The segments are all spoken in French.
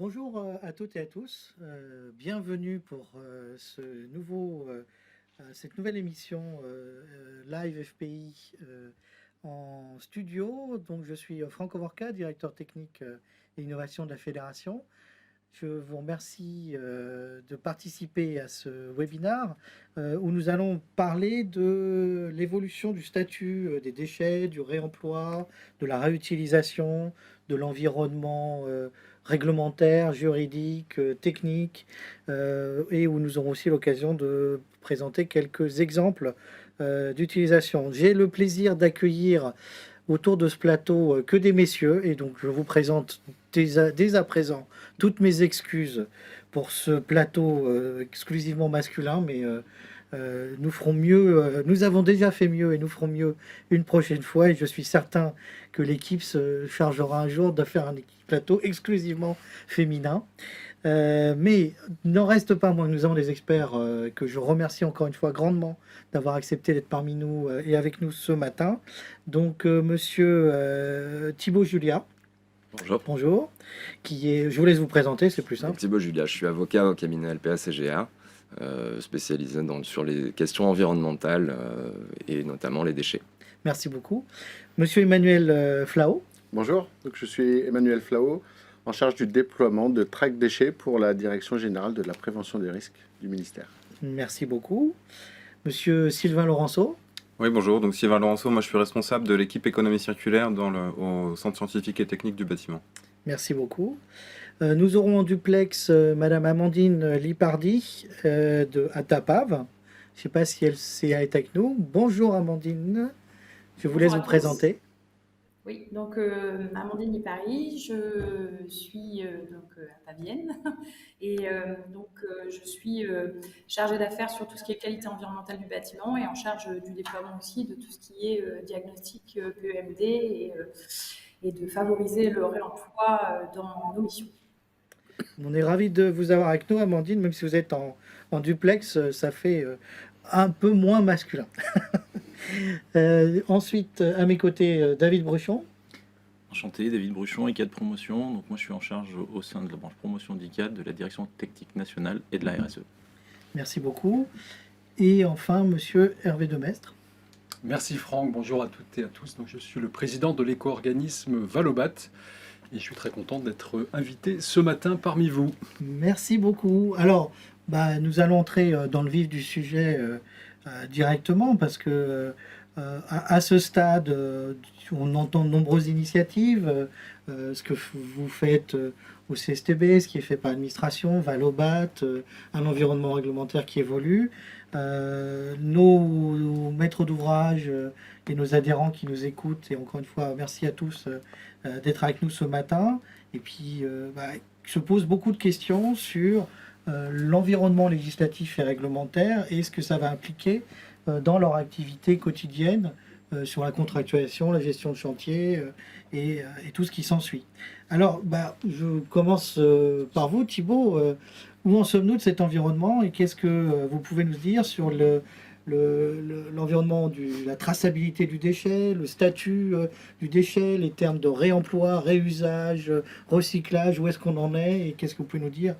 Bonjour à toutes et à tous. Bienvenue pour cette nouvelle émission Live FPI en studio. Donc, je suis Franck Ovorka, directeur technique et innovation de la Fédération. Je vous remercie de participer à ce webinaire où nous allons parler de l'évolution du statut des déchets, du réemploi, de la réutilisation, de l'environnement réglementaire, juridique, technique, et où nous aurons aussi l'occasion de présenter quelques exemples d'utilisation. J'ai le plaisir d'accueillir autour de ce plateau que des messieurs, et donc je vous présente dès à présent toutes mes excuses pour ce plateau exclusivement masculin, mais nous ferons mieux, nous avons déjà fait mieux et nous ferons mieux une prochaine fois, et je suis certain que l'équipe se chargera un jour de faire un plateau exclusivement féminin. Mais n'en reste pas moins que nous avons des experts que je remercie encore une fois grandement d'avoir accepté d'être parmi nous et avec nous ce matin. Donc, monsieur Thibaut Julia. Bonjour. Bonjour. Je vous laisse vous présenter, c'est plus simple. Thibaut Julia, je suis avocat au cabinet LPA CGA, spécialisé sur les questions environnementales et notamment les déchets. Merci beaucoup. Monsieur Emmanuel Flao. Bonjour, donc je suis Emmanuel Flao, en charge du déploiement de track déchets pour la Direction générale de la prévention des risques du ministère. Merci beaucoup. Monsieur Sylvain Laurenceau. Oui, bonjour. Donc Sylvain Laurenceau, moi je suis responsable de l'équipe économie circulaire au Centre scientifique et technique du bâtiment. Merci beaucoup. Nous aurons en duplex Madame Amandine Lipardi de ATAPAV. Je ne sais pas si elle est avec nous. Bonjour Amandine. Je vous laisse vous présenter. Oui, donc Amandine Lipardi, je suis à Fabienne et je suis chargée d'affaires sur tout ce qui est qualité environnementale du bâtiment et en charge du déploiement aussi de tout ce qui est diagnostic PEMD et de favoriser le réemploi dans nos missions. On est ravis de vous avoir avec nous, Amandine, même si vous êtes en duplex, ça fait un peu moins masculin. Ensuite, à mes côtés, David Bruchon. Enchanté, David Bruchon, ICAD Promotion. Donc moi, je suis en charge au sein de la branche promotion d'ICAD, de la direction technique nationale et de la RSE. Merci beaucoup. Et enfin, monsieur Hervé Demestre. Merci Franck, bonjour à toutes et à tous. Donc, je suis le président de l'éco-organisme Valobat et je suis très content d'être invité ce matin parmi vous. Merci beaucoup. Alors, nous allons entrer dans le vif du sujet directement parce que à ce stade, on entend de nombreuses initiatives, ce que vous faites au CSTB, ce qui est fait par l'administration, Valobat, un environnement réglementaire qui évolue. Nos maîtres d'ouvrage et nos adhérents qui nous écoutent, et encore une fois, merci à tous d'être avec nous ce matin. Et puis, se posent beaucoup de questions sur l'environnement législatif et réglementaire et ce que ça va impliquer dans leur activité quotidienne sur la contractualisation, la gestion de chantier et tout ce qui s'ensuit. Alors, je commence par vous, Thibaut. Où en sommes-nous de cet environnement et qu'est-ce que vous pouvez nous dire sur l'environnement, la traçabilité du déchet, le statut du déchet, les termes de réemploi, réusage, recyclage, où est-ce qu'on en est et qu'est-ce que vous pouvez nous dire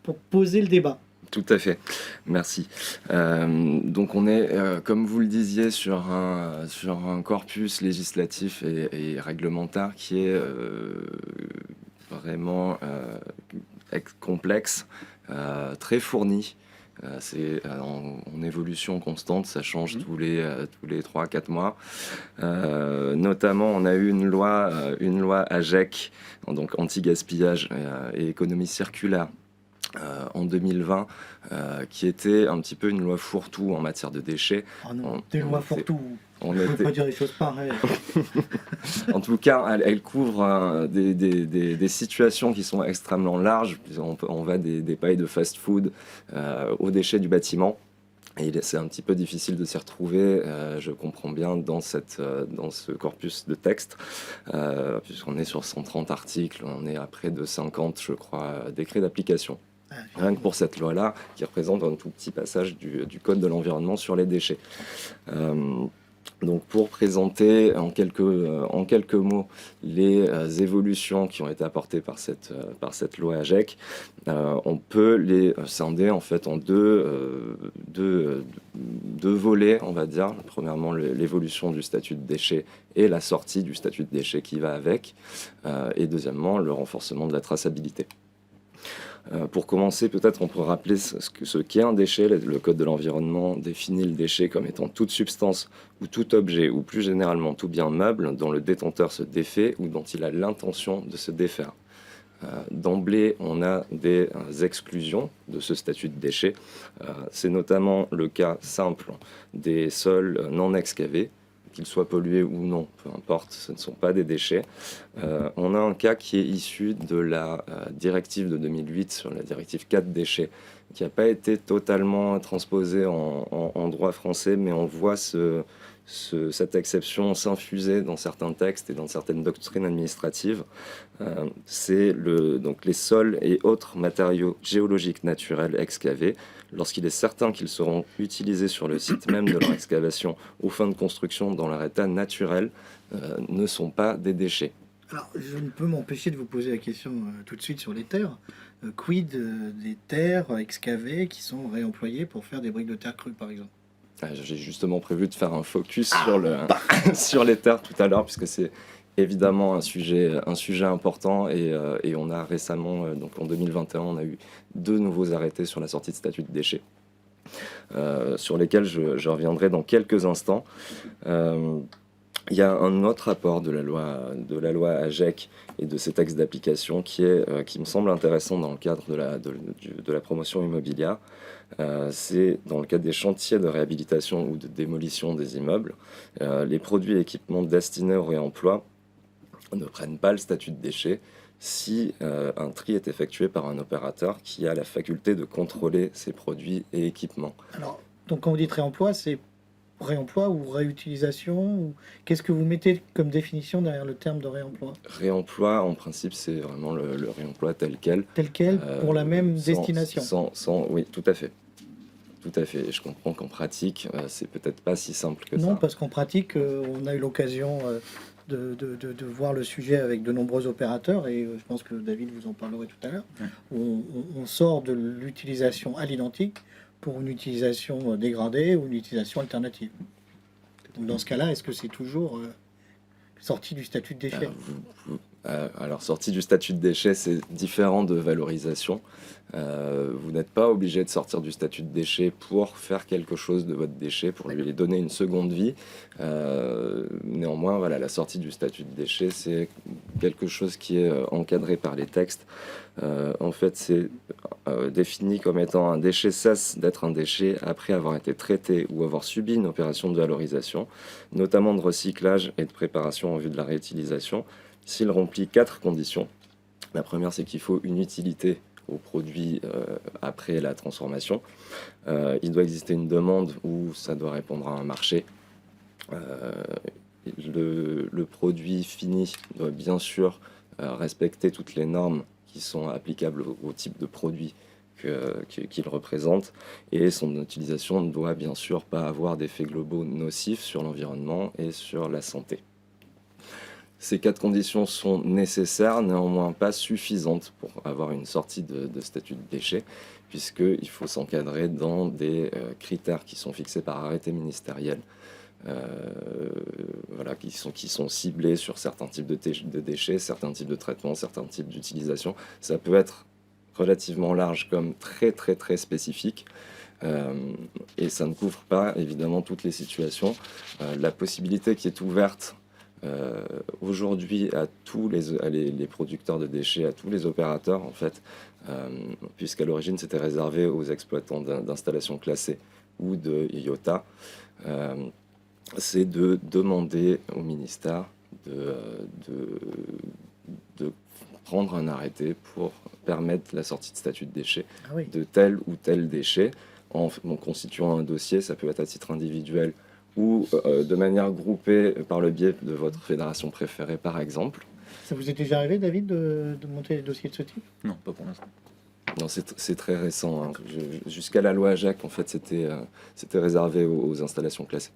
pour poser le débat? Tout à fait, merci. Donc on est, comme vous le disiez, sur un corpus législatif et réglementaire qui est vraiment complexe, très fourni. C'est en évolution constante, ça change tous les 3-4 mois. Notamment, on a eu une loi AGEC, donc anti-gaspillage et économie circulaire, en 2020, qui était un petit peu une loi fourre-tout en matière de déchets. Oh non, des lois fourre-tout. On ne peut pas dire des choses pareilles. En tout cas, elle couvre des situations qui sont extrêmement larges. On va des pailles de fast-food aux déchets du bâtiment. Et c'est un petit peu difficile de s'y retrouver, je comprends bien, dans ce corpus de texte, puisqu'on est sur 130 articles, on est à près de 50, je crois, décrets d'application. Rien que pour cette loi-là, qui représente un tout petit passage du Code de l'environnement sur les déchets. Donc pour présenter en quelques mots les évolutions qui ont été apportées par cette loi AGEC, on peut les scinder en fait en deux volets, on va dire. Premièrement, l'évolution du statut de déchet et la sortie du statut de déchet qui va avec, et deuxièmement, le renforcement de la traçabilité. Pour commencer, peut-être on peut rappeler ce qu'est un déchet. Le Code de l'environnement définit le déchet comme étant toute substance ou tout objet, ou plus généralement tout bien meuble, dont le détenteur se défait ou dont il a l'intention de se défaire. D'emblée, on a des exclusions de ce statut de déchet. C'est notamment le cas simple des sols non excavés, qu'ils soient pollués ou non, peu importe, ce ne sont pas des déchets. On a un cas qui est issu de la directive de 2008 sur la directive 4 déchets, qui n'a pas été totalement transposée en droit français, mais on voit cette exception s'infuser dans certains textes et dans certaines doctrines administratives. C'est donc les sols et autres matériaux géologiques naturels excavés, lorsqu'il est certain qu'ils seront utilisés sur le site même de leur excavation aux fins de construction dans leur état naturel, ne sont pas des déchets. Alors, je ne peux m'empêcher de vous poser la question tout de suite sur les terres. Quid des terres excavées qui sont réemployées pour faire des briques de terre crue, par exemple? J'ai justement prévu de faire un focus sur les terres tout à l'heure, puisque c'est évidemment un sujet important, et on a récemment, donc en 2021, on a eu 2 nouveaux arrêtés sur la sortie de statut de déchets, sur lesquels je reviendrai dans quelques instants. Il y a un autre rapport de la loi AGEC et de ses textes d'application qui me semble intéressant dans le cadre de la promotion immobilière. C'est dans le cadre des chantiers de réhabilitation ou de démolition des immeubles. Les produits et équipements destinés au réemploi ne prennent pas le statut de déchet si un tri est effectué par un opérateur qui a la faculté de contrôler ces produits et équipements. Alors, donc quand vous dites réemploi, c'est réemploi ou réutilisation ou... Qu'est-ce que vous mettez comme définition derrière le terme de réemploi? Réemploi, en principe, c'est vraiment le réemploi tel quel. Tel quel, pour la même destination? Oui, tout à fait. Tout à fait. Et je comprends qu'en pratique, c'est peut-être pas si simple que ça. Non, parce qu'en pratique, on a eu l'occasion de voir le sujet avec de nombreux opérateurs, et je pense que David vous en parlerait tout à l'heure. On sort de l'utilisation à l'identique pour une utilisation dégradée ou une utilisation alternative. Donc dans ce cas-là, est-ce que c'est toujours sorti du statut de déchet? Alors, sorti du statut de déchet, c'est différent de valorisation. Vous n'êtes pas obligé de sortir du statut de déchet pour faire quelque chose de votre déchet, pour lui donner une seconde vie. Néanmoins, voilà, la sortie du statut de déchet, c'est quelque chose qui est encadré par les textes. En fait, c'est défini comme étant un déchet cesse d'être un déchet après avoir été traité ou avoir subi une opération de valorisation, notamment de recyclage et de préparation en vue de la réutilisation, s'il remplit 4 conditions. La première, c'est qu'il faut une utilité au produit après la transformation. Il doit exister une demande ou ça doit répondre à un marché. Le produit fini doit bien sûr respecter toutes les normes qui sont applicables au type de produit qu'il représente, et son utilisation ne doit bien sûr pas avoir d'effets globaux nocifs sur l'environnement et sur la santé. Ces 4 conditions sont nécessaires, néanmoins pas suffisantes pour avoir une sortie de statut de déchet, puisqu'il faut s'encadrer dans des critères qui sont fixés par arrêté ministériel, voilà, qui sont ciblés sur certains types de déchets, certains types de traitements, certains types d'utilisation. Ça peut être relativement large comme très très très spécifique. Et ça ne couvre pas évidemment toutes les situations. La possibilité qui est ouverte aujourd'hui à tous les producteurs de déchets, à tous les opérateurs en fait, puisqu'à l'origine c'était réservé aux exploitants d'installations classées ou de IOTA, c'est de demander au ministère de prendre un arrêté pour permettre la sortie de statut de déchet de tel ou tel déchet en constituant un dossier. Ça peut être à titre individuel ou de manière groupée par le biais de votre fédération préférée, par exemple. Ça vous est déjà arrivé, David, de monter des dossiers de ce type? Non, pas pour l'instant. Non, c'est très récent. Hein. Jusqu'à la loi AGEC, en fait, c'était réservé aux installations classées.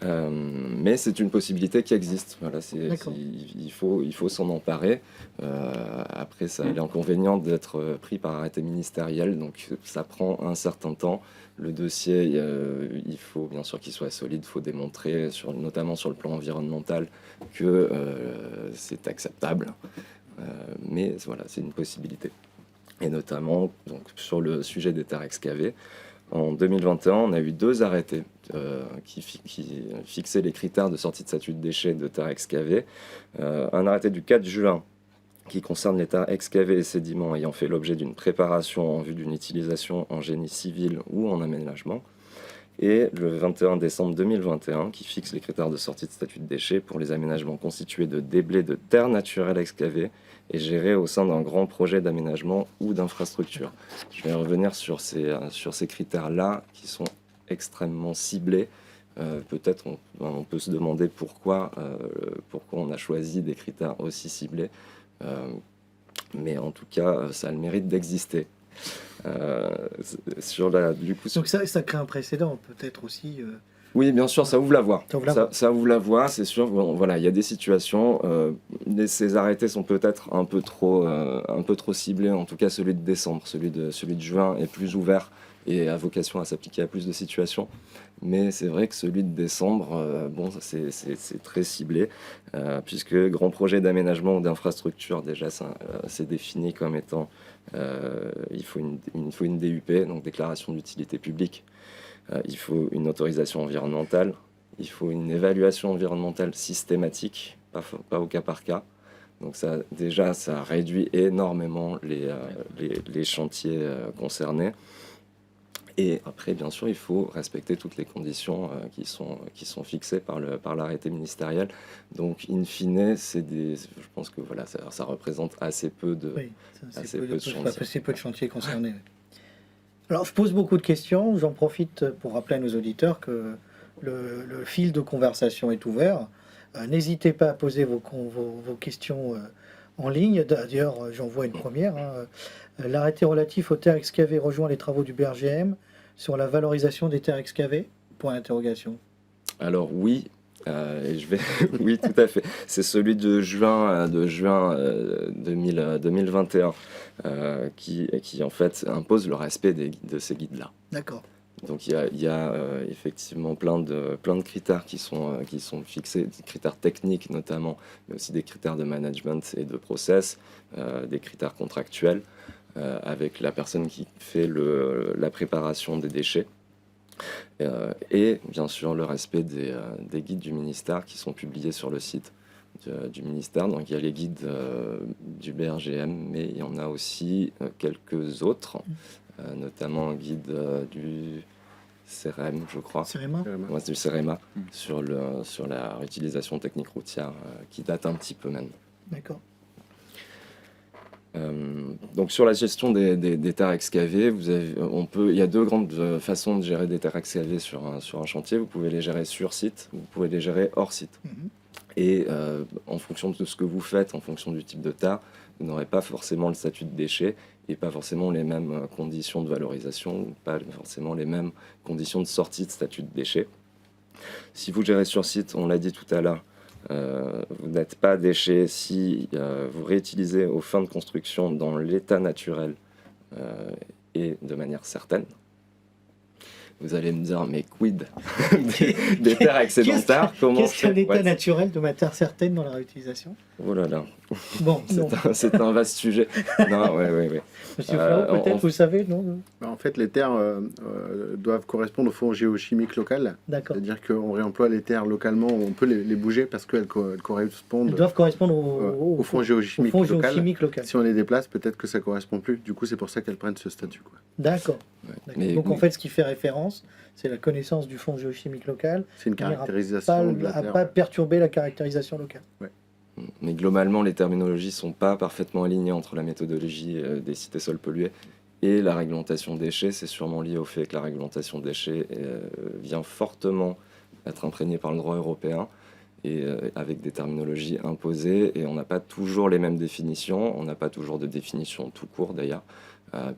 Mais c'est une possibilité qui existe. Voilà, D'accord. il faut s'en emparer. Après, ça a l'inconvénient d'être pris par arrêté ministériel, donc ça prend un certain temps. Le dossier, il faut bien sûr qu'il soit solide, il faut démontrer, notamment sur le plan environnemental, que c'est acceptable. Mais voilà, c'est une possibilité. Et notamment donc, sur le sujet des terres excavées, en 2021, on a eu 2 arrêtés qui fixaient les critères de sortie de statut de déchets de terres excavées. Un arrêté du 4 juin qui concerne les terres excavées et sédiments ayant fait l'objet d'une préparation en vue d'une utilisation en génie civil ou en aménagement. Et le 21 décembre 2021 qui fixe les critères de sortie de statut de déchets pour les aménagements constitués de déblais de terres naturelles excavées et gérés au sein d'un grand projet d'aménagement ou d'infrastructure. Je vais revenir sur ces critères-là qui sont extrêmement ciblés. Peut-être on peut se demander pourquoi on a choisi des critères aussi ciblés. Mais en tout cas, ça a le mérite d'exister. Donc ça crée un précédent, peut-être aussi. Oui, bien sûr, ça ouvre la voie. Ça ouvre la voie. Ça ouvre la voie, c'est sûr. Bon, voilà, il y a des situations. Ces arrêtés sont peut-être un peu trop ciblés. En tout cas, celui de décembre, celui de juin est plus ouvert et a vocation à s'appliquer à plus de situations. Mais c'est vrai que celui de décembre, c'est très ciblé, puisque grand projet d'aménagement ou d'infrastructure, déjà, c'est défini comme étant, il faut une DUP, donc déclaration d'utilité publique, il faut une autorisation environnementale, il faut une évaluation environnementale systématique, pas au cas par cas. Donc ça réduit énormément les chantiers concernés. Et après, bien sûr, il faut respecter toutes les conditions qui sont fixées par l'arrêté ministériel. Donc, in fine, je pense que voilà, ça représente assez peu de, assez peu de chantiers concernés. Ouais. Alors, je pose beaucoup de questions. J'en profite pour rappeler à nos auditeurs que le fil de conversation est ouvert. N'hésitez pas à poser vos questions en ligne. D'ailleurs, j'en vois une première. L'arrêté relatif aux terres excavées rejoint les travaux du BRGM sur la valorisation des terres excavées ? Point d'interrogation. Alors oui, oui, tout à fait. C'est celui de juin 2021 qui en fait impose le respect de ces guides-là. D'accord. Donc il y a effectivement plein de critères qui sont fixés, des critères techniques notamment, mais aussi des critères de management et de process, des critères contractuels avec la personne qui fait la préparation des déchets. Et bien sûr le respect des guides du ministère qui sont publiés sur le site du ministère. Donc il y a les guides du BRGM, mais il y en a aussi quelques autres, notamment un guide du CEREM, je crois. CEREMA ? Ouais, c'est du CEREMA sur la réutilisation technique routière qui date un petit peu même. D'accord. Donc sur la gestion des terres excavées, il y a 2 grandes façons de gérer des terres excavées sur un chantier. Vous pouvez les gérer sur site, vous pouvez les gérer hors site. Et en fonction de ce que vous faites, en fonction du type de terre, vous n'aurez pas forcément le statut de déchet et pas forcément les mêmes conditions de valorisation, pas forcément les mêmes conditions de sortie de statut de déchet. Si vous gérez sur site, on l'a dit tout à l'heure, vous n'êtes pas déchet si vous réutilisez aux fins de construction dans l'état naturel et de manière certaine. Vous allez me dire, mais quid des terres excédentaires? Qu'est-ce qu'un état naturel de matière certaine dans la réutilisation? Oh là là, bon, c'est un vaste sujet. Non, ouais. Monsieur Flao, peut-être vous savez, non? En fait, les terres doivent correspondre au fonds géochimique local. D'accord. C'est-à-dire qu'on réemploie les terres localement, on peut les bouger parce qu'elles correspondent. Elles doivent correspondre au fonds géochimique local. Si on les déplace, peut-être que ça ne correspond plus. Du coup, c'est pour ça qu'elles prennent ce statut. D'accord. Ouais. Donc en fait, ce qui fait référence, c'est la connaissance du fonds géochimique local. C'est une caractérisation de la terre. À pas perturber la caractérisation locale. Ouais. Mais globalement, les terminologies ne sont pas parfaitement alignées entre la méthodologie des sites et sols pollués et la réglementation déchets. C'est sûrement lié au fait que la réglementation déchets vient fortement être imprégnée par le droit européen et avec des terminologies imposées. Et on n'a pas toujours les mêmes définitions. On n'a pas toujours de définition tout court d'ailleurs,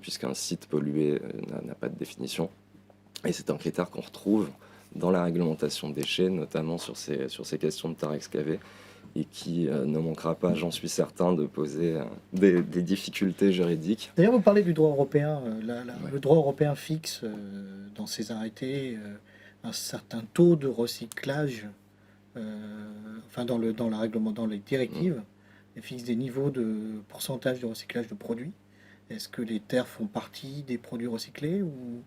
puisqu'un site pollué n'a pas de définition. Et c'est un critère qu'on retrouve dans la réglementation déchets, notamment sur ces questions de terre excavée, et qui ne manquera pas, j'en suis certain, de poser des difficultés juridiques. D'ailleurs, vous parlez du droit européen. Ouais. Le droit européen fixe dans ses arrêtés un certain taux de recyclage, enfin dans la règlement, dans les directives, il fixe des niveaux de pourcentage de recyclage de produits. Est-ce que les terres font partie des produits recyclés ou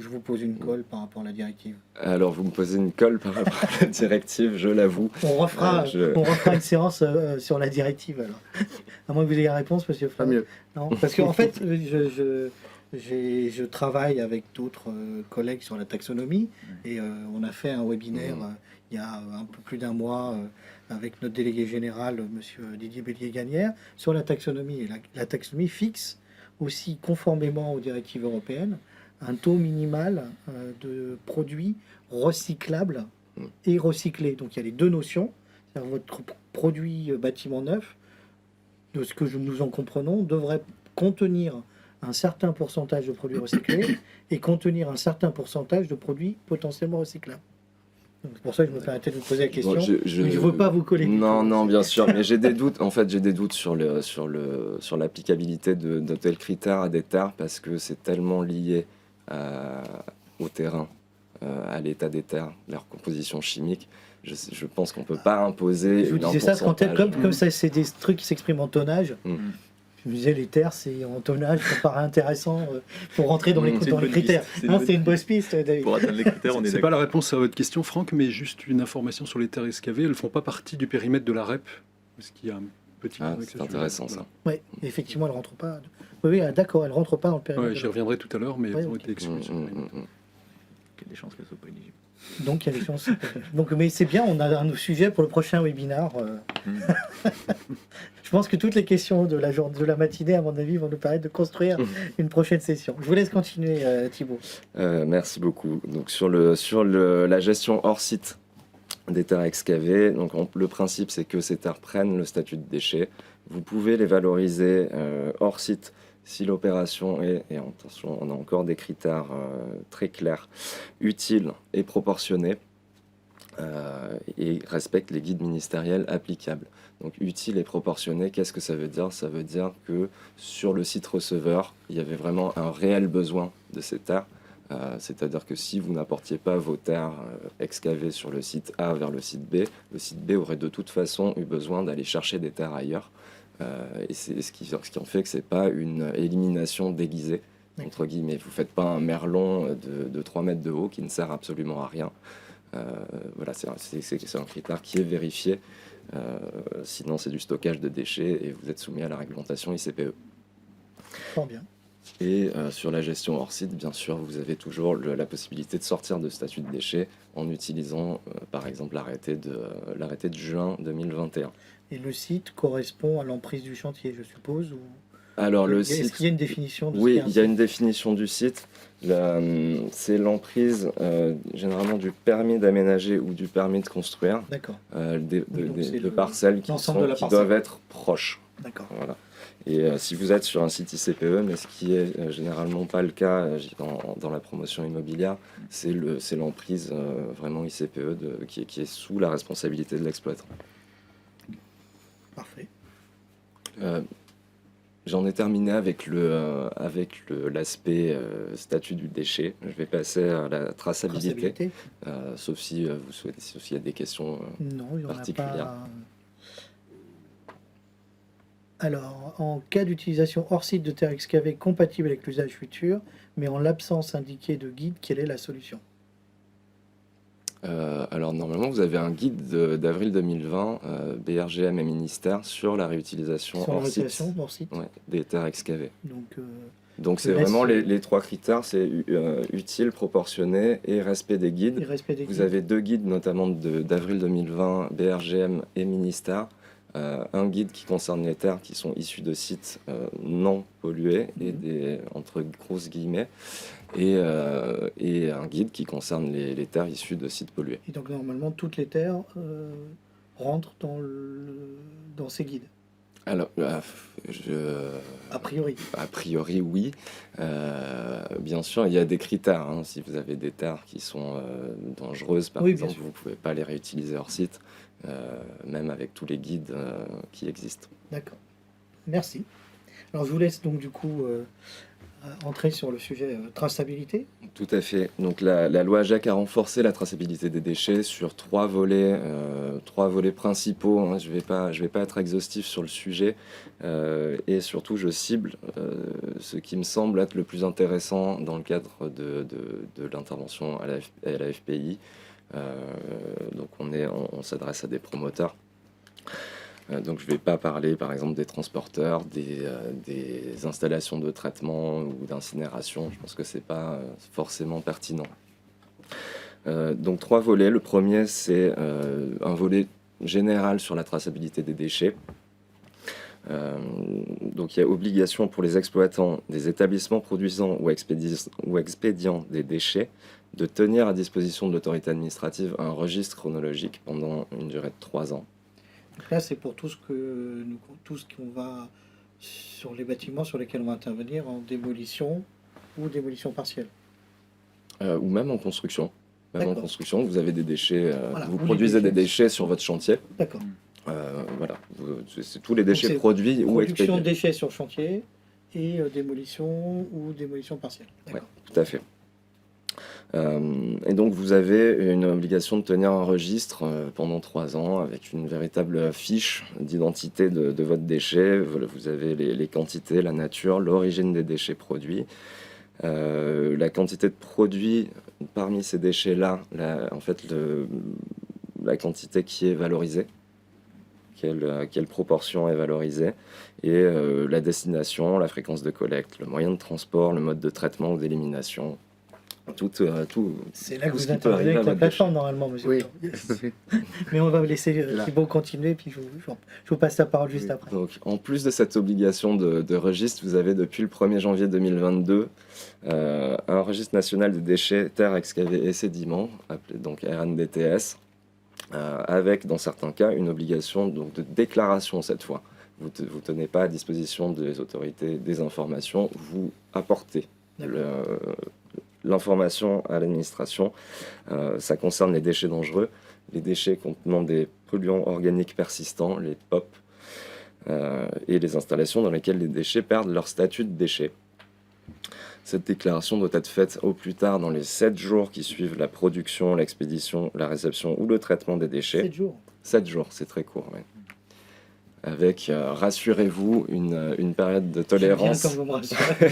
je vous pose une colle par rapport à la directive? Alors, vous me posez une colle par rapport à la directive, je l'avoue. On refera une séance sur la directive alors. À moins que vous ayez la réponse, monsieur Pas Flamme. mieux. Non, parce qu'en fait, je travaille avec d'autres collègues sur la taxonomie et on a fait un webinaire il y a un peu plus d'un mois avec notre délégué général, monsieur Didier Bélier-Gagnère, sur la taxonomie. Et la taxonomie fixe aussi, conformément aux directives européennes, un taux minimal de produits recyclables et recyclés. Donc il y a les deux notions. C'est-à-dire votre produit bâtiment neuf, de ce que nous en comprenons, devrait contenir un certain pourcentage de produits recyclés et contenir un certain pourcentage de produits potentiellement recyclables. Donc, c'est pour ça que je me permettais de vous poser la question. Bon, je ne veux pas vous coller. Non, bien sûr, mais j'ai des doutes. En fait, j'ai des doutes sur l'applicabilité de tels critères à des terres parce que c'est tellement lié au terrain, à l'état des terres, leur composition chimique. Je pense qu'on ne peut pas imposer. Je vous disais ça, comme ça, c'est des trucs qui s'expriment en tonnage. Je me disais, les terres, c'est en tonnage, ça paraît intéressant pour rentrer dans les critères. C'est une bonne piste, David. Pour atteindre les critères, on est C'est pas la réponse à votre question, Franck, mais juste une information sur les terres excavées. Elles ne font pas partie du périmètre de la REP. Parce qu'il y a un petit. C'est intéressant ça. Oui, effectivement, elles ne rentrent pas. Oui, d'accord, elles ne rentrent pas dans le périmètre. J'y reviendrai tout à l'heure, mais elles ont été exclues. Il y a des chances qu'elles ne soient pas éligibles. Donc il y a des chances. Donc, mais c'est bien, on a un sujet pour le prochain webinaire. Je pense que toutes les questions de la matinée, à mon avis, vont nous permettre de construire une prochaine session. Je vous laisse continuer, Thibaut. Merci beaucoup. Donc sur la gestion hors site des terres excavées, donc le principe c'est que ces terres prennent le statut de déchets. Vous pouvez les valoriser hors site si l'opération est, et attention, on a encore des critères très clairs, utile et proportionné, et respecte les guides ministériels applicables. Donc utile et proportionné, qu'est-ce que ça veut dire? Ça veut dire que sur le site receveur, il y avait vraiment un réel besoin de ces terres. C'est-à-dire que si vous n'apportiez pas vos terres excavées sur le site A vers le site B aurait de toute façon eu besoin d'aller chercher des terres ailleurs. Et c'est ce qui en fait que c'est pas une élimination déguisée, entre guillemets. Vous faites pas un merlon de 3 mètres de haut qui ne sert absolument à rien. Voilà, c'est un critère qui est vérifié. Sinon, c'est du stockage de déchets et vous êtes soumis à la réglementation ICPE. Fort bien. Et sur la gestion hors site, bien sûr, vous avez toujours la possibilité de sortir de statut de déchets en utilisant, par exemple, l'arrêté de juin 2021. Et le site correspond à l'emprise du chantier, je suppose, ou... Alors, le Est-ce site... qu'il y a une définition de Oui, il y a une définition du site. C'est l'emprise généralement du permis d'aménager ou du permis de construire. D'accord. De parcelles qui doivent être proches. D'accord. Voilà. Et si vous êtes sur un site ICPE, mais ce qui est généralement pas le cas dans la promotion immobilière, c'est l'emprise vraiment ICPE qui est sous la responsabilité de l'exploitant. Parfait. J'en ai terminé avec l'aspect statut du déchet. Je vais passer à la traçabilité. Sauf si vous souhaitez, sauf s'il y a des questions non, il y en particulières. A pas. Alors, en cas d'utilisation hors site de terre excavée compatible avec l'usage futur, mais en l'absence indiquée de guide, quelle est la solution? Alors normalement vous avez un guide d'avril 2020, BRGM et ministère, sur la réutilisation hors site, ouais, des terres excavées. Donc c'est vraiment les 3 critères, c'est utile, proportionné et respect des guides. Vous avez 2 guides notamment d'avril 2020, BRGM et ministère. Un guide qui concerne les terres qui sont issues de sites non pollués et entre grosses guillemets, et un guide qui concerne les terres issues de sites pollués. Et donc normalement toutes les terres rentrent dans ces guides. Alors, A priori. a priori, oui. Bien sûr, il y a des critères, hein. Si vous avez des terres qui sont dangereuses, par Oui, bien exemple, sûr. vous ne pouvez pas les réutiliser hors site, même avec tous les guides qui existent. D'accord. Merci. Alors, je vous laisse donc du coup entrer sur le sujet traçabilité. Tout à fait. Donc la loi AGEC a renforcé la traçabilité des déchets sur trois volets principaux, hein. Je vais pas être exhaustif sur le sujet, et surtout je cible ce qui me semble être le plus intéressant dans le cadre de l'intervention à la FPI. Donc on s'adresse à des promoteurs. Donc je ne vais pas parler par exemple des transporteurs, des installations de traitement ou d'incinération. Je pense que ce n'est pas forcément pertinent. Donc trois volets. Le premier, c'est un volet général sur la traçabilité des déchets. Donc il y a obligation pour les exploitants des établissements produisant ou expédiant des déchets de tenir à disposition de l'autorité administrative un registre chronologique pendant une durée de 3 ans. Donc là, c'est pour tout ce qu'on va sur les bâtiments sur lesquels on va intervenir en démolition ou démolition partielle. Ou même en construction. Même en D'accord. construction, vous avez des déchets, Voilà, vous ou les produisez des déchets. déchets sur votre chantier. D'accord. Voilà, c'est tous les déchets c'est produits ou Production de expédiés. déchets sur chantier et démolition ou démolition partielle. Ouais, D'accord. tout à fait. Et donc vous avez une obligation de tenir un registre pendant 3 ans avec une véritable fiche d'identité de votre déchet. Vous avez les quantités, la nature, l'origine des déchets produits, la quantité de produits parmi ces déchets-là, en fait la quantité qui est valorisée, quelle proportion est valorisée, et la destination, la fréquence de collecte, le moyen de transport, le mode de traitement ou d'élimination. Tout C'est là que tout ce vous qui peut intervenez arriver avec à la votre plateforme normalement, monsieur. Oui. Yes. Mais on va laisser Là. Thibaut continuer, puis je vous passe la parole juste Oui. après. Donc, en plus de cette obligation de registre, vous avez depuis le 1er janvier 2022 un registre national des déchets, terres excavées et sédiments, appelé donc RNDTS, avec dans certains cas une obligation donc, de déclaration cette fois. Vous ne tenez pas à disposition des autorités des informations, vous apportez l'information à l'administration. Ça concerne les déchets dangereux, les déchets contenant des polluants organiques persistants, les POP, et les installations dans lesquelles les déchets perdent leur statut de déchets. Cette déclaration doit être faite au plus tard dans les 7 jours qui suivent la production, l'expédition, la réception ou le traitement des déchets. 7 jours. 7 jours, c'est très court, oui. Avec, rassurez-vous, une période de tolérance. J'aime bien quand vous me rassurez.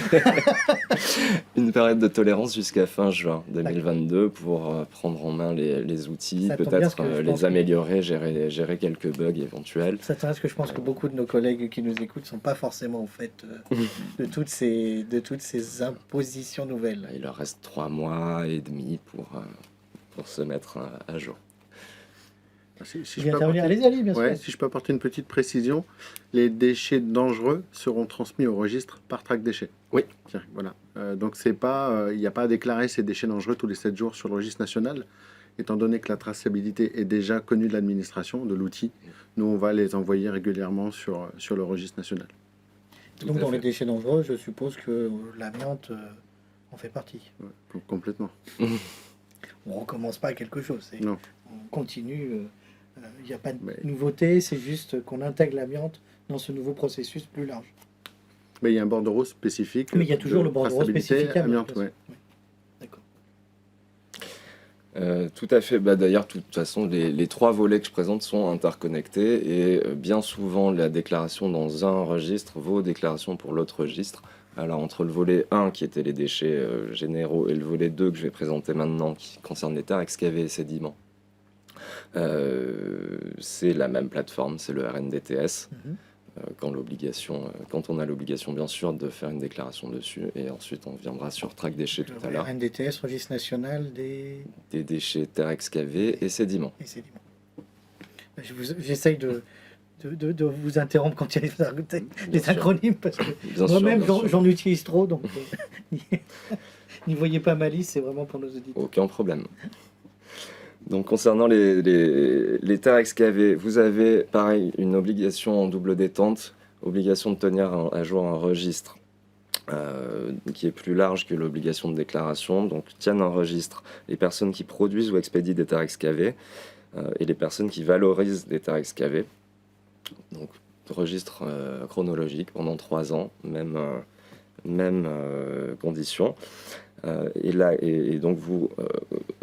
Une période de tolérance jusqu'à fin juin 2022 pour prendre en main les outils, Ça tombe bien, parce peut-être que je pense les que- améliorer, gérer quelques bugs éventuels. Ça t'intéresse que je pense que beaucoup de nos collègues qui nous écoutent ne sont pas forcément au fait de toutes ces impositions nouvelles. Il leur reste 3 mois et demi pour se mettre à jour. Si Je je vais peux intervenir. apporter- Allez-y, bien sûr. Ouais, si je peux apporter une petite précision, les déchets dangereux seront transmis au registre par traque déchets. Oui. Tiens, voilà. Donc c'est pas, il n'y a pas à déclarer ces déchets dangereux tous les 7 jours sur le registre national, étant donné que la traçabilité est déjà connue de l'administration, de l'outil. Nous, on va les envoyer régulièrement sur le registre national. Tout Donc à dans les fait. déchets dangereux, je suppose que l'amiante en fait partie. Ouais, complètement. On recommence pas quelque chose. Non. On continue. Il n'y a pas de Mais- nouveauté, c'est juste qu'on intègre l'amiante dans ce nouveau processus plus large. Mais il y a un bordereau spécifique. Mais il y a toujours de le bordereau traçabilité spécifique amiante, bien sûr. ouais. Oui. D'accord. Tout à fait. D'ailleurs, de toute façon, les 3 volets que je présente sont interconnectés et bien souvent, la déclaration dans un registre vaut déclaration pour l'autre registre. Alors, entre le volet 1, qui était les déchets généraux, et le volet 2, que je vais présenter maintenant, qui concerne les terres excavées et sédiments, c'est la même plateforme, c'est le RNDTS. Mhm. Quand on a l'obligation, bien sûr, de faire une déclaration dessus, et ensuite, on viendra sur track déchets tout à Le l'heure, RNDTS, Registre National des des déchets terres excavées et sédiments. sédiments. J'essaye de vous interrompre quand il y a des sûr. acronymes, parce que Bien sûr, moi-même, bien sûr. j'en utilise trop, donc n'y voyez pas malice, c'est vraiment pour nos auditeurs. Aucun problème. Donc concernant les terres excavées, vous avez pareil une obligation en double détente obligation de tenir à jour un registre qui est plus large que l'obligation de déclaration. Donc tiennent un registre les personnes qui produisent ou expédient des terres excavées et les personnes qui valorisent des terres excavées. Donc registre chronologique pendant 3 ans, même condition. Et donc vous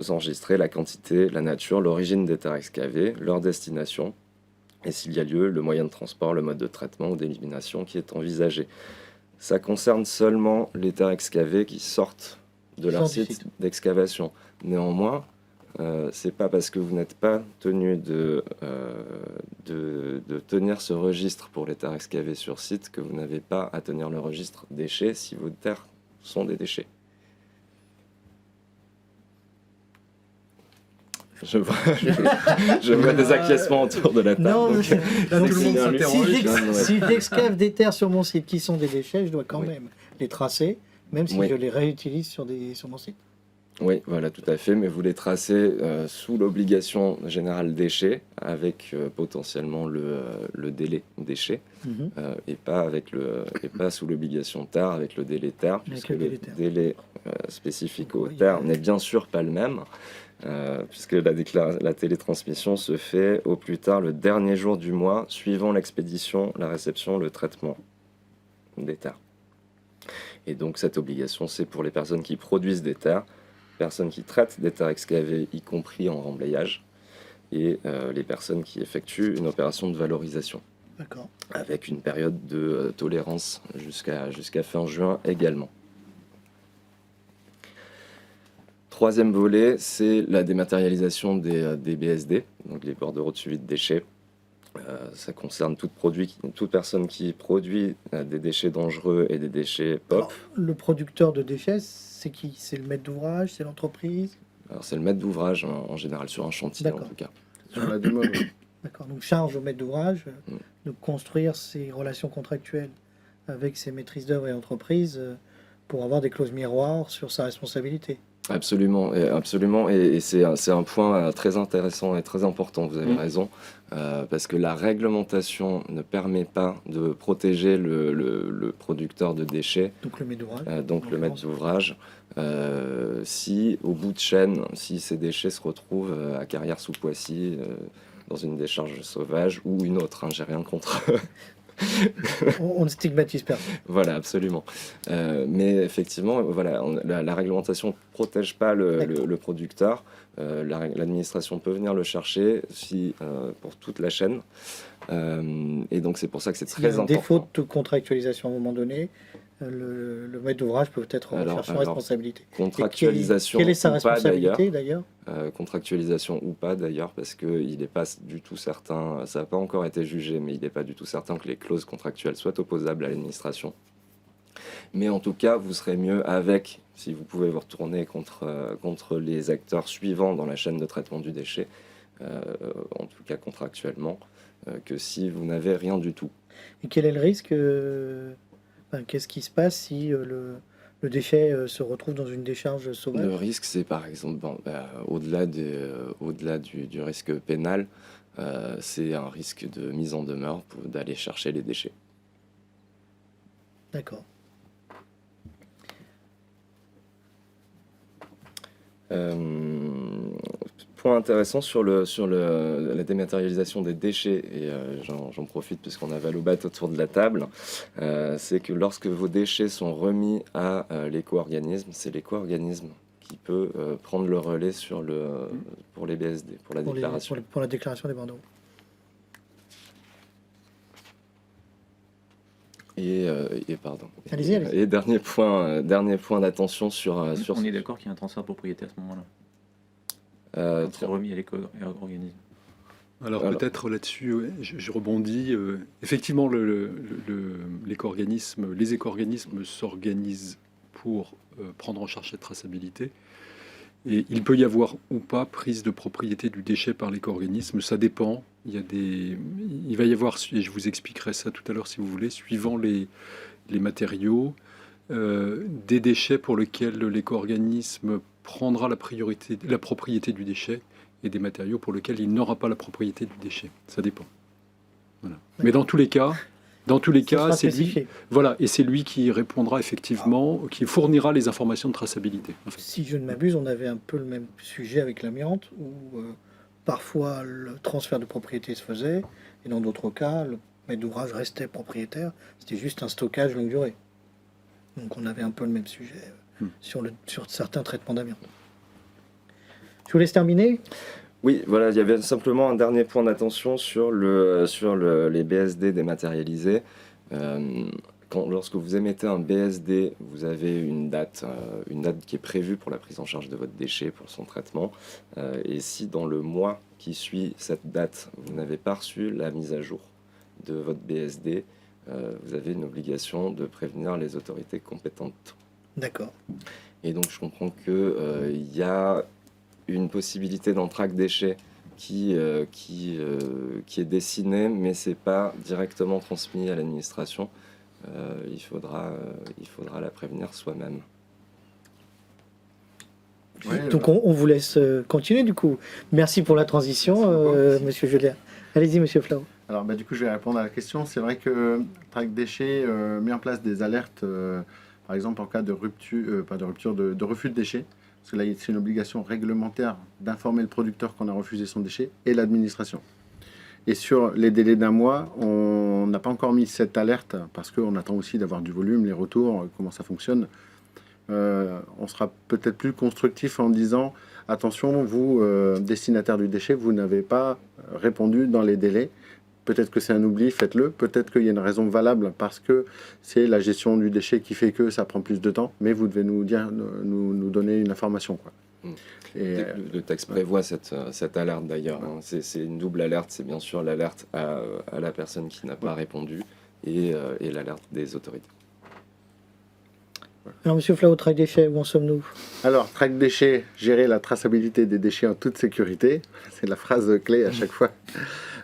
enregistrez la quantité, la nature, l'origine des terres excavées, leur destination, et s'il y a lieu, le moyen de transport, le mode de traitement ou d'élimination qui est envisagé. Ça concerne seulement les terres excavées qui sortent de leur site d'excavation. Néanmoins, c'est pas parce que vous n'êtes pas tenu de tenir ce registre pour les terres excavées sur site que vous n'avez pas à tenir le registre déchets si vos terres sont des déchets. Je vois des acquiescements autour de la table. Non, donc, donc, tout le monde s'interroge. si j'excave des terres sur mon site qui sont des déchets, je dois quand même les tracer, même si je les réutilise sur mon site. Oui, voilà, tout à fait, mais vous les tracez sous l'obligation générale déchets, avec potentiellement le délai déchet, et pas sous l'obligation terre, avec le délai terre, puisque le délai spécifique aux terres n'est bien sûr pas le même, puisque la télétransmission se fait au plus tard le dernier jour du mois, suivant l'expédition, la réception, le traitement des terres. Et donc cette obligation, c'est pour les personnes qui produisent des terres, personnes qui traitent des terres excavées, y compris en remblayage, et les personnes qui effectuent une opération de valorisation. D'accord. Avec une période de tolérance jusqu'à fin juin également. Troisième volet, c'est la dématérialisation des BSD, donc les bordereaux de suivi de déchets. Ça concerne toute personne qui produit des déchets dangereux et des déchets POP. Alors, le producteur de déchets, c'est qui? C'est le maître d'ouvrage? C'est l'entreprise? Alors c'est le maître d'ouvrage en général sur un chantier en tout cas. Sur la démo, D'accord, donc charge au maître d'ouvrage de construire ces relations contractuelles avec ses maîtrises d'œuvre et entreprises pour avoir des clauses miroirs sur sa responsabilité. Absolument, et c'est un point très intéressant et très important, vous avez raison, parce que la réglementation ne permet pas de protéger le producteur de déchets, donc le maître d'ouvrage, le maître d'ouvrage, si au bout de chaîne, si ces déchets se retrouvent à Carrières-sous-Poissy, dans une décharge sauvage ou une autre, j'ai rien contre. On ne stigmatise personne. Voilà, absolument. Mais effectivement, voilà, la réglementation ne protège pas le producteur. L'administration peut venir le chercher pour toute la chaîne. Et donc, c'est pour ça que c'est très important. Défaut de contractualisation à un moment donné, le maître d'ouvrage peut être recherché en responsabilité. Contractualisation quelle est sa ou pas responsabilité d'ailleurs? Contractualisation ou pas d'ailleurs, parce qu'il n'est pas du tout certain, ça n'a pas encore été jugé, mais il n'est pas du tout certain que les clauses contractuelles soient opposables à l'administration. Mais en tout cas, vous serez mieux si vous pouvez vous retourner contre les acteurs suivants dans la chaîne de traitement du déchet, en tout cas contractuellement, que si vous n'avez rien du tout. Et quel est le risque qu'est-ce qui se passe si le déchet se retrouve dans une décharge sauvage? Le risque, c'est par exemple, au-delà du risque pénal, c'est un risque de mise en demeure d'aller chercher les déchets. D'accord. Point intéressant sur la dématérialisation des déchets, et j'en profite puisqu'on a Valobat autour de la table, c'est que lorsque vos déchets sont remis à l'éco-organisme, c'est l'éco-organisme qui peut prendre le relais pour les BSD, pour la déclaration. Pour la déclaration des bandeaux. Et Allez-y. Et dernier point d'attention sur On est d'accord qu'il y a un transfert de propriété à ce moment-là. C'est remis à l'éco-organisme. Alors peut-être là-dessus, je rebondis. Effectivement, les éco-organismes s'organisent pour prendre en charge cette traçabilité. Et il peut y avoir ou pas prise de propriété du déchet par l'éco-organisme, ça dépend. Il va y avoir, et je vous expliquerai ça tout à l'heure si vous voulez, suivant les matériaux, des déchets pour lesquels l'éco-organisme prendra la propriété du déchet et des matériaux pour lesquels il n'aura pas la propriété du déchet. Ça dépend. Voilà. Mais dans tous les cas, Dans tous les Ça cas, sera c'est lui, spécifié. voilà, et c'est lui qui répondra effectivement, qui fournira les informations de traçabilité. En fait. Si je ne m'abuse, on avait un peu le même sujet avec l'amiante, où parfois le transfert de propriété se faisait, et dans d'autres cas, le maître d'ouvrage restait propriétaire. C'était juste un stockage longue durée. Donc on avait un peu le même sujet sur certains traitements d'amiante. Je vous laisse terminer. Oui, voilà, il y avait simplement un dernier point d'attention sur les BSD dématérialisés. Lorsque vous émettez un BSD, vous avez une date qui est prévue pour la prise en charge de votre déchet, pour son traitement. Et si dans le mois qui suit cette date, vous n'avez pas reçu la mise à jour de votre BSD, vous avez une obligation de prévenir les autorités compétentes. D'accord. Et donc je comprends qu'il y a une possibilité dans Track Déchets qui est dessinée, mais c'est pas directement transmis à l'administration. Il faudra la prévenir soi-même. Ouais, Donc on vous laisse continuer du coup. Merci pour la transition, Monsieur Julien. Allez-y, Monsieur Flau. Alors, du coup, je vais répondre à la question. C'est vrai que Track Déchets met en place des alertes, par exemple en cas de rupture, de refus de déchets. Parce que là, c'est une obligation réglementaire d'informer le producteur qu'on a refusé son déchet et l'administration. Et sur les délais d'un mois, on n'a pas encore mis cette alerte parce qu'on attend aussi d'avoir du volume, les retours, comment ça fonctionne. On sera peut-être plus constructif en disant attention, vous, destinataire du déchet, vous n'avez pas répondu dans les délais. Peut-être que c'est un oubli, faites-le. Peut-être qu'il y a une raison valable parce que c'est la gestion du déchet qui fait que ça prend plus de temps. Mais vous devez nous donner une information, quoi. Et, le texte prévoit cette alerte d'ailleurs. Hein. C'est une double alerte. C'est bien sûr l'alerte à la personne qui n'a pas répondu et l'alerte des autorités. Alors, Monsieur Flau, Track Déchets, où en sommes-nous? Alors, Track Déchets, gérer la traçabilité des déchets en toute sécurité. C'est la phrase clé à chaque fois.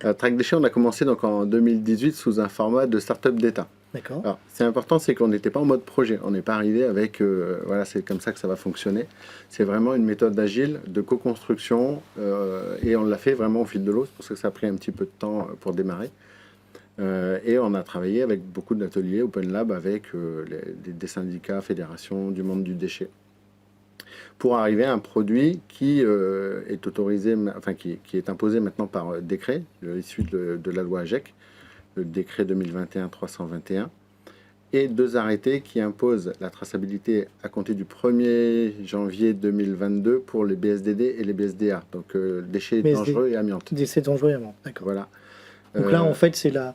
Track Déchets, on a commencé donc en 2018 sous un format de start-up d'État. D'accord. Alors, c'est important, c'est qu'on n'était pas en mode projet. On n'est pas arrivé avec, voilà, c'est comme ça que ça va fonctionner. C'est vraiment une méthode agile de co-construction et on l'a fait vraiment au fil de l'eau. C'est pour ça que ça a pris un petit peu de temps pour démarrer. Et on a travaillé avec beaucoup d'ateliers Open Lab avec des syndicats, fédérations, du monde du déchet, pour arriver à un produit qui est autorisé, enfin qui est imposé maintenant par décret, issu de la loi AGEC, le décret 2021-321, et 2 arrêtés qui imposent la traçabilité à compter du 1er janvier 2022 pour les BSDD et les BSDA, donc déchets dangereux et amiante. Déchets dangereux et amiante, d'accord. Voilà. Donc là, en fait, c'est la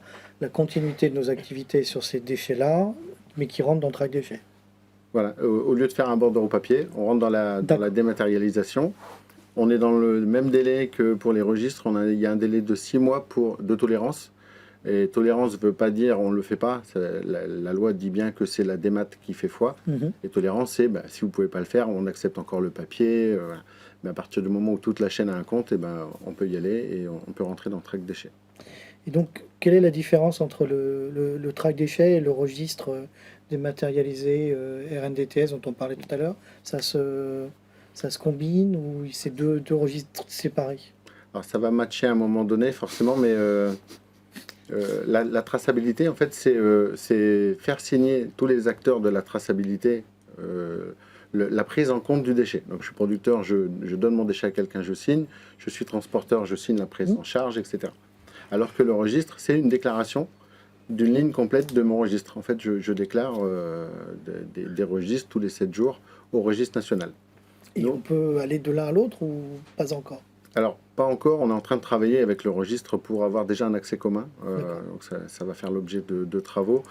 continuité de nos activités sur ces déchets-là, mais qui rentrent dans Track Déchets. Voilà, au lieu de faire un bordereau papier, on rentre dans la dématérialisation. On est dans le même délai que pour les registres. Il y a un délai de 6 mois de tolérance. Et tolérance ne veut pas dire on ne le fait pas. La loi dit bien que c'est la démat qui fait foi. Et tolérance, c'est si vous ne pouvez pas le faire, on accepte encore le papier. Mais à partir du moment où toute la chaîne a un compte, on peut y aller et on peut rentrer dans Track Déchets. Et donc, quelle est la différence entre le Track Déchets et le registre dématérialisé RNDTS dont on parlait tout à l'heure? Ça se combine ou c'est deux registres séparés? Alors, ça va matcher à un moment donné, forcément, mais la traçabilité, en fait, c'est faire signer tous les acteurs de la traçabilité la prise en compte du déchet. Donc, je suis producteur, je donne mon déchet à quelqu'un, je signe. Je suis transporteur, je signe la prise en charge, etc. Alors que le registre, c'est une déclaration d'une ligne complète de mon registre. En fait, je déclare des registres tous les 7 jours au registre national. Et donc, on peut aller de l'un à l'autre ou pas encore? Alors, pas encore. On est en train de travailler avec le registre pour avoir déjà un accès commun. Donc, ça va faire l'objet de travaux.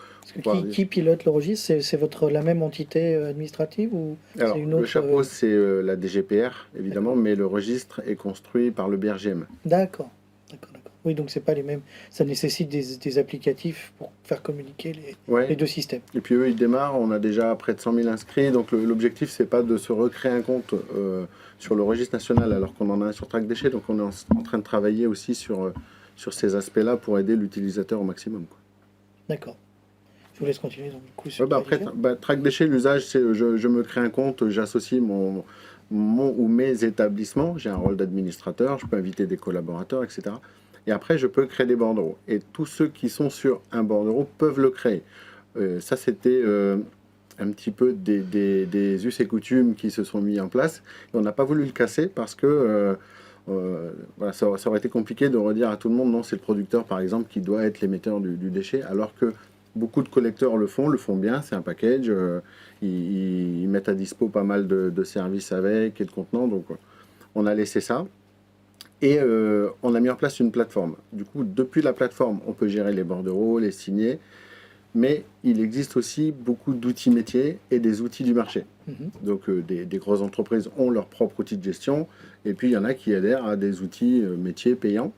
Qui pilote le registre? C'est la même entité administrative ou alors, une autre? Le chapeau, c'est la DGPR, évidemment, mais le registre est construit par le BRGM. D'accord. Oui, donc c'est pas les mêmes. Ça nécessite des applicatifs pour faire communiquer les deux systèmes. Et puis eux, ils démarrent. On a déjà près de 100 000 inscrits. Donc l'objectif, c'est pas de se recréer un compte sur le registre national alors qu'on en a un sur Track Déchets. Donc on est en train de travailler aussi sur ces aspects-là pour aider l'utilisateur au maximum. D'accord. Je vous laisse continuer. Donc, du coup, après, Track Déchets, l'usage, c'est je me crée un compte, j'associe mon ou mes établissements. J'ai un rôle d'administrateur. Je peux inviter des collaborateurs, etc. Et après, je peux créer des bordereaux. Et tous ceux qui sont sur un bordereau peuvent le créer. Ça, c'était un petit peu des us et coutumes qui se sont mis en place. Et on n'a pas voulu le casser parce que voilà, ça aurait été compliqué de redire à tout le monde, non, c'est le producteur, par exemple, qui doit être l'émetteur du déchet, alors que beaucoup de collecteurs le font bien, c'est un package, ils mettent à dispo pas mal de services avec et de contenants, donc on a laissé ça. Et on a mis en place une plateforme. Du coup, depuis la plateforme, on peut gérer les bordereaux, les signer, mais il existe aussi beaucoup d'outils métiers et des outils du marché. Donc des grosses entreprises ont leur propre outil de gestion, et puis il y en a qui adhèrent à des outils métiers payants.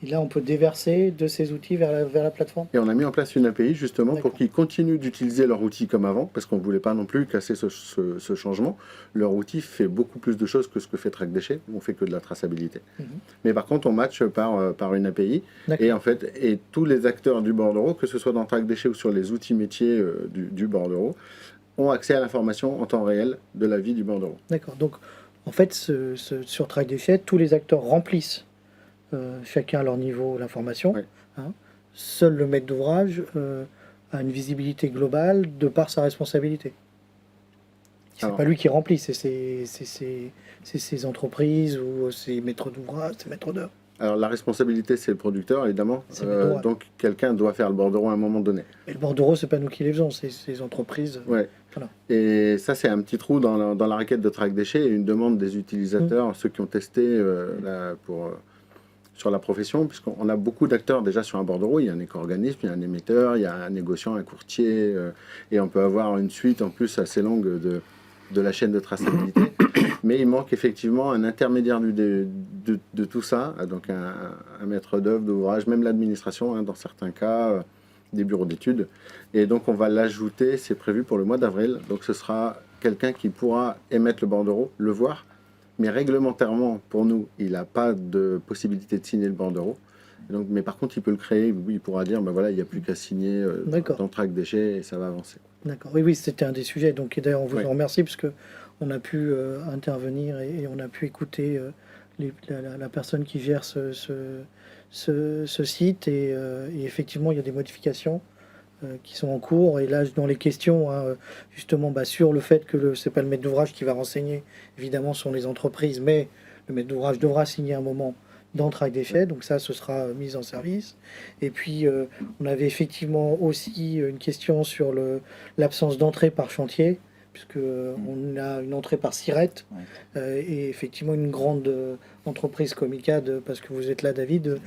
Et là, on peut déverser de ces outils vers la plateforme. Et on a mis en place une API justement pour D'accord. qu'ils continuent d'utiliser leur outil comme avant, parce qu'on ne voulait pas non plus casser ce changement. Leur outil fait beaucoup plus de choses que ce que fait Track Déchets, on fait que de la traçabilité. Mais par contre, on match par une API, D'accord. et en fait, et tous les acteurs du bordereau, que ce soit dans Track Déchets ou sur les outils métiers du bordereau, ont accès à l'information en temps réel de la vie du bordereau. D'accord. Donc, en fait, sur Track Déchets, tous les acteurs remplissent chacun à leur niveau l'information. Ouais. Hein. Seul le maître d'ouvrage a une visibilité globale de par sa responsabilité. C'est Alors, pas lui qui remplit, c'est ses entreprises ou ses maîtres d'ouvrage, ses maîtres d'œuvre. Alors la responsabilité, c'est le producteur, évidemment. C'est le droit. Donc quelqu'un doit faire le bordereau à un moment donné. Et le bordereau, c'est pas nous qui les faisons, c'est ces entreprises. Ouais. Voilà. Et ça, c'est un petit trou dans la raquette de Track Déchets et une demande des utilisateurs, ceux qui ont testé sur la profession, puisqu'on a beaucoup d'acteurs déjà sur un bordereau. Il y a un éco-organisme, il y a un émetteur, il y a un négociant, un courtier, et on peut avoir une suite en plus assez longue de la chaîne de traçabilité. Mais il manque effectivement un intermédiaire de tout ça, donc un maître d'œuvre, d'ouvrage, même l'administration, dans certains cas, des bureaux d'études. Et donc on va l'ajouter, c'est prévu pour le mois d'avril. Donc ce sera quelqu'un qui pourra émettre le bordereau, le voir, mais réglementairement, pour nous, il n'a pas de possibilité de signer le bordereau. Donc, mais par contre, il peut le créer, il pourra dire, ben voilà, il n'y a plus qu'à signer dans Track Déchets et ça va avancer. D'accord, oui, c'était un des sujets. Donc, et d'ailleurs, on vous en remercie parce qu'on a pu intervenir et on a pu écouter la personne qui gère ce site. Et effectivement, il y a des modifications qui sont en cours. Et là, dans les questions, justement, sur le fait que c'est pas le maître d'ouvrage qui va renseigner, évidemment, ce sont les entreprises, mais le maître d'ouvrage devra signer un moment dans Track Déchets, donc ça, ce sera mis en service. Et puis, on avait effectivement aussi une question sur l'absence d'entrée par chantier, puisque on a une entrée par SIRET, et effectivement une grande entreprise comme ICAD, parce que vous êtes là, David,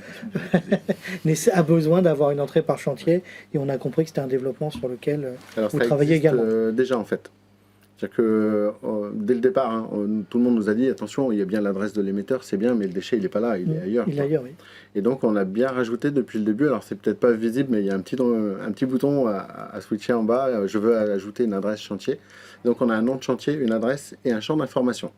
a besoin d'avoir une entrée par chantier, et on a compris que c'était un développement sur lequel vous travaillez également. Déjà, en fait. C'est-à-dire que dès le départ, tout le monde nous a dit attention, il y a bien l'adresse de l'émetteur, c'est bien, mais le déchet, il n'est pas là, il est ailleurs. Il est ailleurs, oui. Et donc, on a bien rajouté depuis le début. Alors, c'est peut-être pas visible, mais il y a un petit bouton à switcher en bas. Je veux ajouter une adresse chantier. Donc, on a un nom de chantier, une adresse et un champ d'information.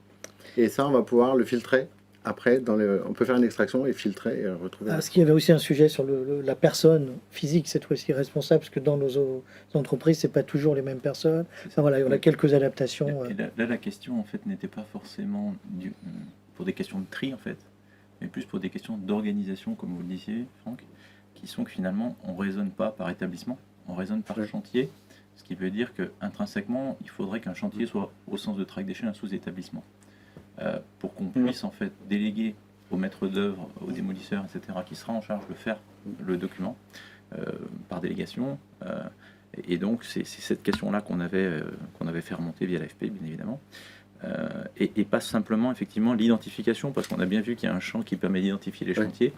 Et ça, on va pouvoir le filtrer. Après, on peut faire une extraction et filtrer et retrouver. Parce qu'il y avait aussi un sujet sur la personne physique, cette fois-ci responsable, parce que dans nos entreprises, c'est pas toujours les mêmes personnes. Enfin, voilà, on a quelques adaptations. Et là, la question, en fait, n'était pas forcément pour des questions de tri, en fait, mais plus pour des questions d'organisation, comme vous le disiez, Franck, qui sont que finalement, on ne raisonne pas par établissement, on raisonne par chantier, ce qui veut dire qu'intrinsèquement, il faudrait qu'un chantier soit, au sens de Track Déchets, un sous-établissement. Pour qu'on puisse en fait déléguer au maître d'œuvre, au démolisseur, etc., qui sera en charge de faire le document par délégation. Et donc c'est cette question-là qu'on avait fait remonter via l'AFP, bien évidemment. Et pas simplement effectivement l'identification, parce qu'on a bien vu qu'il y a un champ qui permet d'identifier les chantiers,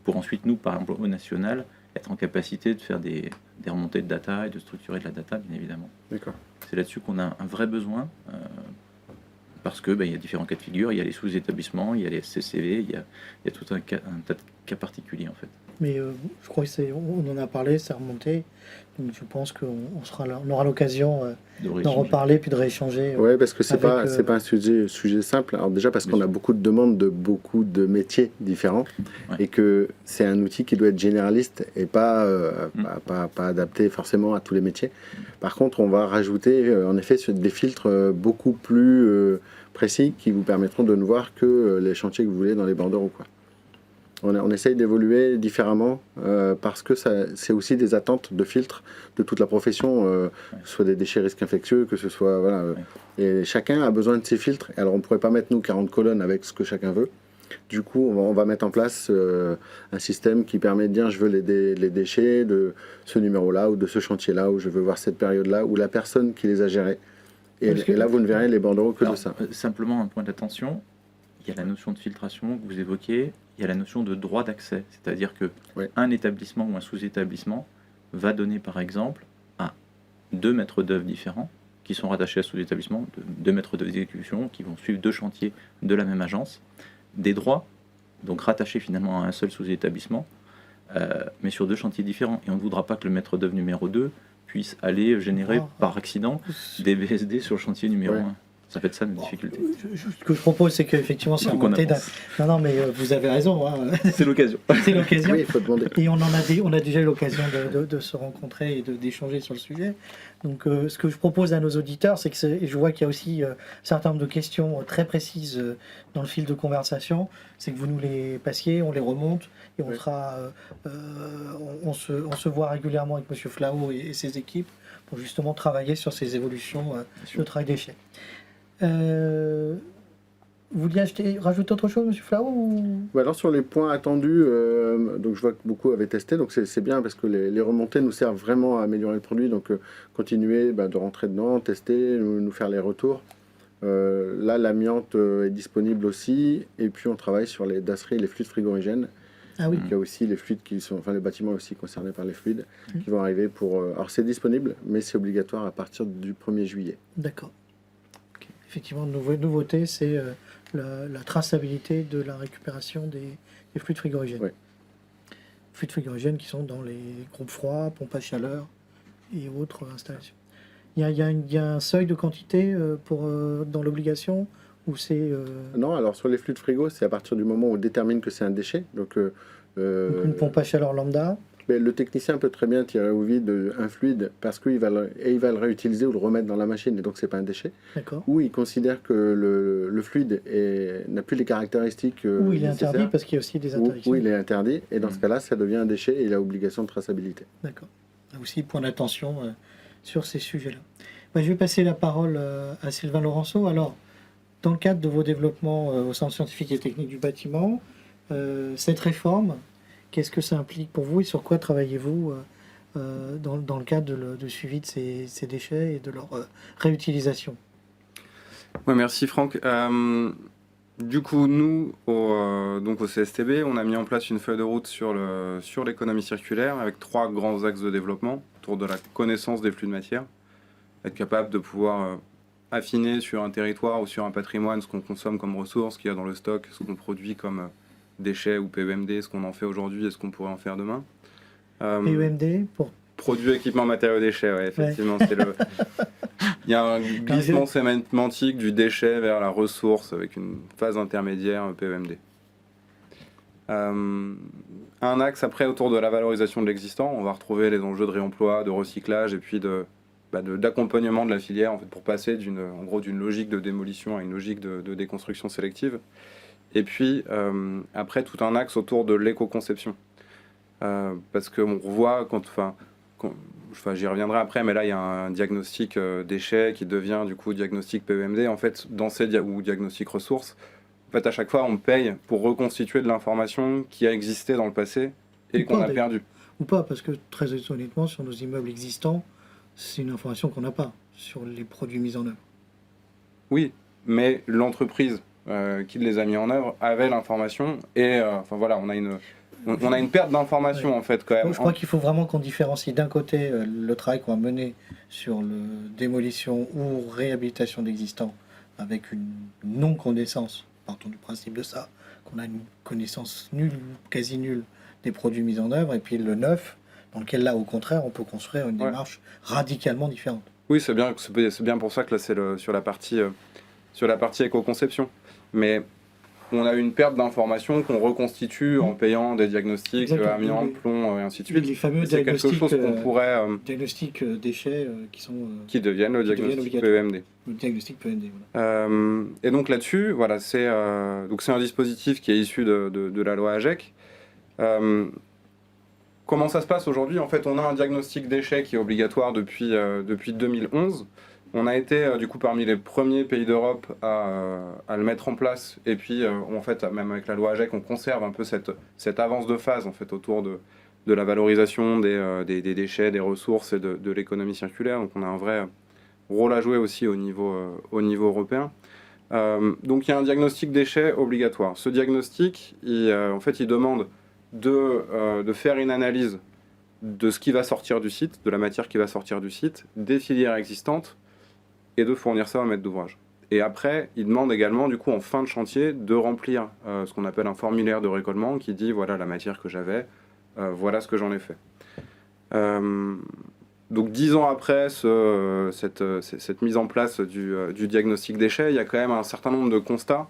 pour ensuite nous, par exemple au national, être en capacité de faire des remontées de data et de structurer de la data, bien évidemment. D'accord. C'est là-dessus qu'on a un vrai besoin. Parce que il y a différents cas de figure, il y a les sous-établissements, il y a les CCV, il y a tout un tas de cas particuliers en fait. Mais je crois qu'on en a parlé, c'est remonté. Donc je pense qu'on aura l'occasion d'en reparler puis de rééchanger. Oui, parce que c'est pas un sujet simple. Alors déjà parce qu'on a beaucoup de demandes de beaucoup de métiers différents et que c'est un outil qui doit être généraliste et pas adapté forcément à tous les métiers. Par contre, on va rajouter en effet des filtres beaucoup plus précis qui vous permettront de ne voir que les chantiers que vous voulez dans les bordereaux, quoi. On essaye d'évoluer différemment parce que c'est aussi des attentes de filtres de toute la profession, que ce soit des déchets risques infectieux, que ce soit... Voilà, et chacun a besoin de ses filtres. Alors on ne pourrait pas mettre nous 40 colonnes avec ce que chacun veut. Du coup, on va mettre en place un système qui permet de dire je veux les déchets de ce numéro-là ou de ce chantier-là, ou je veux voir cette période-là, ou la personne qui les a gérés. Et là, vous ne verrez les banderoles que de ça. Simplement un point d'attention, il y a la notion de filtration que vous évoquez, il y a la notion de droit d'accès, c'est-à-dire que un établissement ou un sous-établissement va donner par exemple à 2 maîtres d'œuvre différents qui sont rattachés à sous-établissement, 2 maîtres d'œuvre d'exécution qui vont suivre 2 chantiers de la même agence, des droits, donc rattachés finalement à un seul sous-établissement, mais sur 2 chantiers différents. Et on ne voudra pas que le maître d'œuvre numéro 2 puisse aller générer par accident des VSD sur le chantier numéro 1. Ça fait de ça une difficulté. Ce que je propose, c'est qu'effectivement, c'est remonté d'un... Non, mais vous avez raison. Hein. C'est l'occasion. C'est l'occasion. Oui, il faut demander. Et on a déjà eu l'occasion de se rencontrer et d'échanger sur le sujet. Donc, ce que je propose à nos auditeurs, c'est que je vois qu'il y a aussi un certain nombre de questions très précises dans le fil de conversation. C'est que vous nous les passiez, on les remonte et on sera... on se voit régulièrement avec M. Flao et ses équipes pour justement travailler sur ces évolutions de travail déchets. Vous vouliez rajouter autre chose, M. Flao ou... Alors sur les points attendus, donc je vois que beaucoup avaient testé, donc c'est bien parce que les remontées nous servent vraiment à améliorer le produit, donc continuer de rentrer dedans, tester, nous faire les retours. Là l'amiante est disponible aussi, et puis on travaille sur les dasseries et les fluides frigorigènes. Ah oui. Donc, il y a aussi les fluides qui sont, enfin le bâtiment est aussi concerné par les fluides qui vont arriver pour... alors c'est disponible, mais c'est obligatoire à partir du 1er juillet. D'accord. Effectivement, nouveauté, c'est la traçabilité de la récupération des fluides frigorigènes. Oui. Fluides frigorigènes qui sont dans les groupes froids, pompes à chaleur et autres installations. Il y a un seuil de quantité dans l'obligation ou c'est... Non, alors sur les fluides frigo, c'est à partir du moment où on détermine que c'est un déchet. Donc une pompe à chaleur lambda. Mais le technicien peut très bien tirer au vide un fluide parce qu'il va le réutiliser ou le remettre dans la machine, et donc c'est pas un déchet. D'accord. Ou il considère que le fluide n'a plus les caractéristiques ou il est interdit parce qu'il y a aussi des interdictions. Ou il est interdit, et dans ce cas-là, ça devient un déchet et il a obligation de traçabilité. D'accord. Aussi, point d'attention sur ces sujets-là. Je vais passer la parole à Sylvain Laurenceau. Alors, dans le cadre de vos développements au Centre scientifique et technique du bâtiment, cette réforme, qu'est-ce que ça implique pour vous et sur quoi travaillez-vous dans le cadre de suivi de ces déchets et de leur réutilisation? Ouais, merci Franck. Du coup, nous, au CSTB, on a mis en place une feuille de route sur l'économie circulaire avec 3 grands axes de développement autour de la connaissance des flux de matière, être capable de pouvoir affiner sur un territoire ou sur un patrimoine ce qu'on consomme comme ressources, ce qu'il y a dans le stock, ce qu'on produit comme déchets ou PEMD, ce qu'on en fait aujourd'hui et ce qu'on pourrait en faire demain. PEMD pour... Produits, équipements, matériaux, déchets, ouais, effectivement. Ouais. Il y a un glissement sémantique du déchet vers la ressource avec une phase intermédiaire PEMD. Un axe après autour de la valorisation de l'existant, on va retrouver les enjeux de réemploi, de recyclage et puis d'accompagnement de la filière en fait, pour passer d'une logique de démolition à une logique de déconstruction sélective. Et puis après tout un axe autour de l'éco-conception. Parce qu'on voit j'y reviendrai après, mais là il y a un diagnostic déchets qui devient du coup diagnostic PEMD. En fait, ou diagnostic ressources, en fait à chaque fois on paye pour reconstituer de l'information qui a existé dans le passé et qu'on a perdu. Ou pas, parce que très honnêtement, sur nos immeubles existants, c'est une information qu'on n'a pas sur les produits mis en œuvre. Oui, mais l'entreprise qui les a mis en œuvre avait l'information et on a une perte d'information en fait quand même. Je crois qu'il faut vraiment qu'on différencie d'un côté le travail qu'on va mener sur la démolition ou réhabilitation d'existants avec une non-connaissance, partons du principe de ça, qu'on a une connaissance nulle ou quasi nulle des produits mis en œuvre, et puis le neuf, dans lequel là au contraire on peut construire une démarche radicalement différente. Oui, c'est bien pour ça que là c'est sur la partie éco-conception. Mais on a une perte d'informations qu'on reconstitue en payant des diagnostics, amiante, plomb, et ainsi de suite. Les fameux c'est quelque chose qu'on pourrait... diagnostics déchets qui deviennent le diagnostic PEMD. Le diagnostic PEMD, voilà. Et donc là-dessus, voilà, c'est un dispositif qui est issu de la loi AGEC, Comment ça se passe aujourd'hui? En fait, on a un diagnostic déchets qui est obligatoire depuis 2011. On a été du coup parmi les premiers pays d'Europe à le mettre en place. Et puis, en fait, même avec la loi AGEC, on conserve un peu cette avance de phase en fait, autour de la valorisation des déchets, des ressources et de l'économie circulaire. Donc, on a un vrai rôle à jouer aussi au niveau européen. Donc, il y a un diagnostic déchets obligatoire. Ce diagnostic, en fait, il demande de faire une analyse de ce qui va sortir du site, de la matière qui va sortir du site, des filières existantes, et de fournir ça au maître d'ouvrage. Et après, il demande également, du coup, en fin de chantier, de remplir ce qu'on appelle un formulaire de récolement qui dit, voilà la matière que j'avais, voilà ce que j'en ai fait. Donc 10 ans après cette mise en place du diagnostic déchets, il y a quand même un certain nombre de constats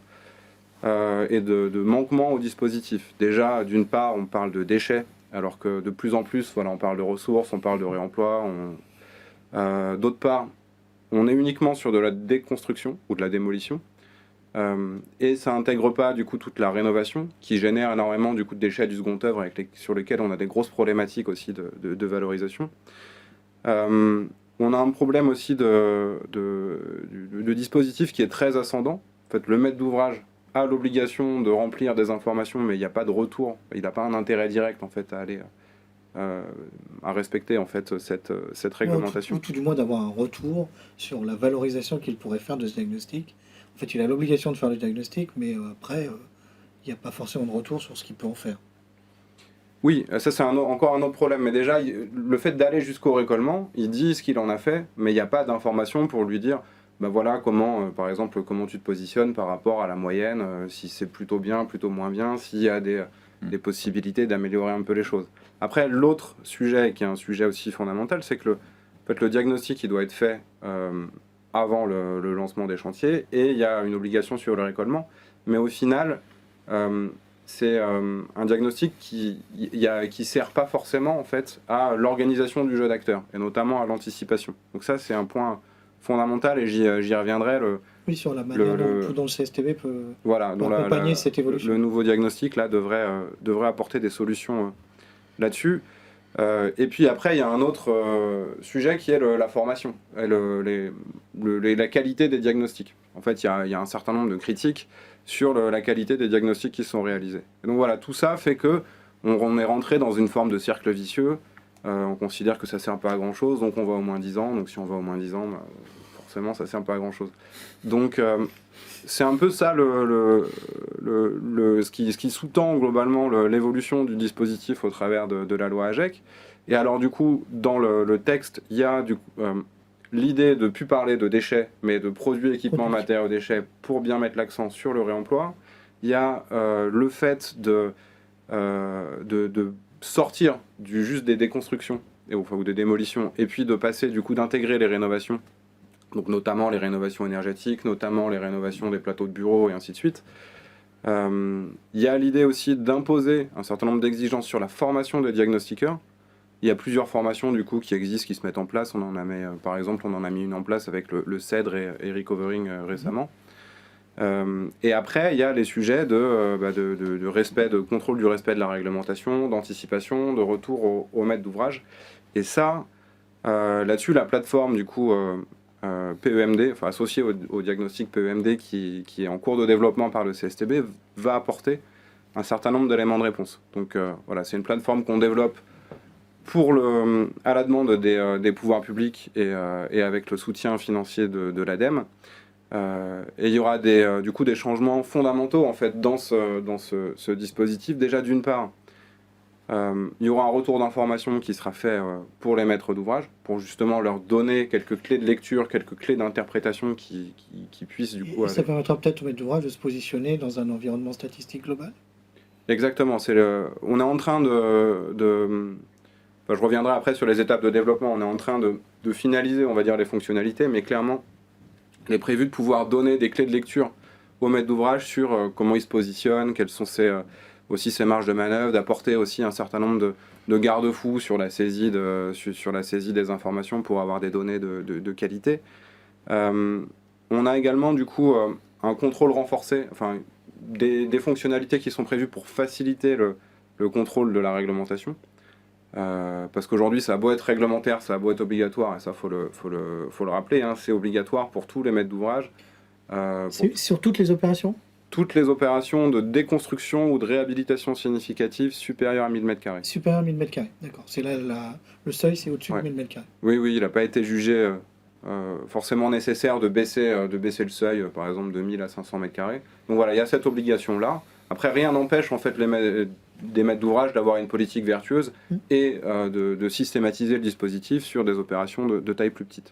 et de manquements au dispositif. Déjà, d'une part, on parle de déchets, alors que de plus en plus, voilà, on parle de ressources, on parle de réemploi. D'autre part, on est uniquement sur de la déconstruction ou de la démolition. Et ça n'intègre pas du coup toute la rénovation qui génère énormément du coup de déchets du second œuvre sur lesquels on a des grosses problématiques aussi de valorisation. On a un problème aussi de dispositif qui est très ascendant. En fait, le maître d'ouvrage a l'obligation de remplir des informations, mais il n'y a pas de retour. Il n'a pas un intérêt direct en fait à aller à respecter en fait cette réglementation. Ou tout du moins d'avoir un retour sur la valorisation qu'il pourrait faire de ce diagnostic. En fait, il a l'obligation de faire le diagnostic, mais après, il n'y a pas forcément de retour sur ce qu'il peut en faire. Oui, ça c'est encore un autre problème. Mais déjà, le fait d'aller jusqu'au récolement, il dit ce qu'il en a fait, mais il n'y a pas d'information pour lui dire, ben voilà, comment, par exemple, comment tu te positionnes par rapport à la moyenne, si c'est plutôt bien, plutôt moins bien, s'il y a des possibilités d'améliorer un peu les choses. Après, l'autre sujet, qui est un sujet aussi fondamental, c'est que le diagnostic il doit être fait avant le lancement des chantiers, et il y a une obligation sur le récolement. Mais au final, c'est un diagnostic qui sert pas forcément en fait à l'organisation du jeu d'acteurs, et notamment à l'anticipation. Donc ça, c'est un point fondamental, et j'y reviendrai. Oui, sur la manière dont le CSTB peut accompagner cette évolution. Le nouveau diagnostic là devrait apporter des solutions là-dessus. Et puis après, il y a un autre sujet qui est la formation et la qualité des diagnostics. En fait, il y a un certain nombre de critiques sur la qualité des diagnostics qui sont réalisés. Et donc voilà, tout ça fait que on est rentré dans une forme de cercle vicieux. On considère que ça sert pas à grand-chose, donc on va au moins 10 ans. Donc si on va au moins 10 ans, forcément, ça sert pas à grand-chose. Donc c'est un peu ça ce qui sous-tend globalement l'évolution du dispositif au travers de la loi AGEC. Et alors du coup, dans le texte, il y a l'idée de ne plus parler de déchets, mais de produits, équipements, matériaux, déchets, pour bien mettre l'accent sur le réemploi. Il y a le fait de sortir juste des déconstructions ou des démolitions, et puis de passer du coup d'intégrer les rénovations. Donc notamment les rénovations énergétiques, notamment les rénovations des plateaux de bureaux et ainsi de suite. Il y a l'idée aussi d'imposer un certain nombre d'exigences sur la formation des diagnostiqueurs. Il y a plusieurs formations du coup qui existent, qui se mettent en place. Par exemple, on en a mis une en place avec le CEDRE et Recovering récemment. Et après, il y a les sujets de respect, de contrôle du respect de la réglementation, d'anticipation, de retour au maître d'ouvrage. Et ça, là-dessus, la plateforme du coup PEMD, enfin associée au diagnostic PEMD qui est en cours de développement par le CSTB, va apporter un certain nombre d'éléments de réponse. Donc voilà, c'est une plateforme qu'on développe à la demande des pouvoirs publics et avec le soutien financier de l'ADEME. Et il y aura du coup des changements fondamentaux en fait dans ce dispositif. Déjà d'une part, il y aura un retour d'information qui sera fait pour les maîtres d'ouvrage, pour justement leur donner quelques clés de lecture, quelques clés d'interprétation qui puissent du coup... Et ça permettra peut-être aux maîtres d'ouvrage de se positionner dans un environnement statistique global. Exactement. On est en train je reviendrai après sur les étapes de développement. On est en train de finaliser, on va dire, les fonctionnalités, mais clairement, il est prévu de pouvoir donner des clés de lecture aux maîtres d'ouvrage sur comment ils se positionnent, quelles sont aussi ses marges de manœuvre, d'apporter aussi un certain nombre de garde-fous sur la saisie des informations pour avoir des données de qualité. On a également du coup un contrôle renforcé, enfin des fonctionnalités qui sont prévues pour faciliter le le contrôle de la réglementation. Parce qu'aujourd'hui, ça a beau être réglementaire, ça a beau être obligatoire, et ça, faut le rappeler, hein, c'est obligatoire pour tous les maîtres d'ouvrage. C'est sur toutes les opérations? Toutes les opérations de déconstruction ou de réhabilitation significative supérieures à 1000 m². Supérieur à 1000 m², d'accord. C'est là, le seuil, c'est au-dessus de 1000 m². Oui, il n'a pas été jugé forcément nécessaire de baisser le seuil, par exemple, de 1000 à 500 m². Donc voilà, il y a cette obligation-là. Après, rien n'empêche en fait des maîtres d'ouvrage d'avoir une politique vertueuse et de systématiser le dispositif sur des opérations de taille plus petite.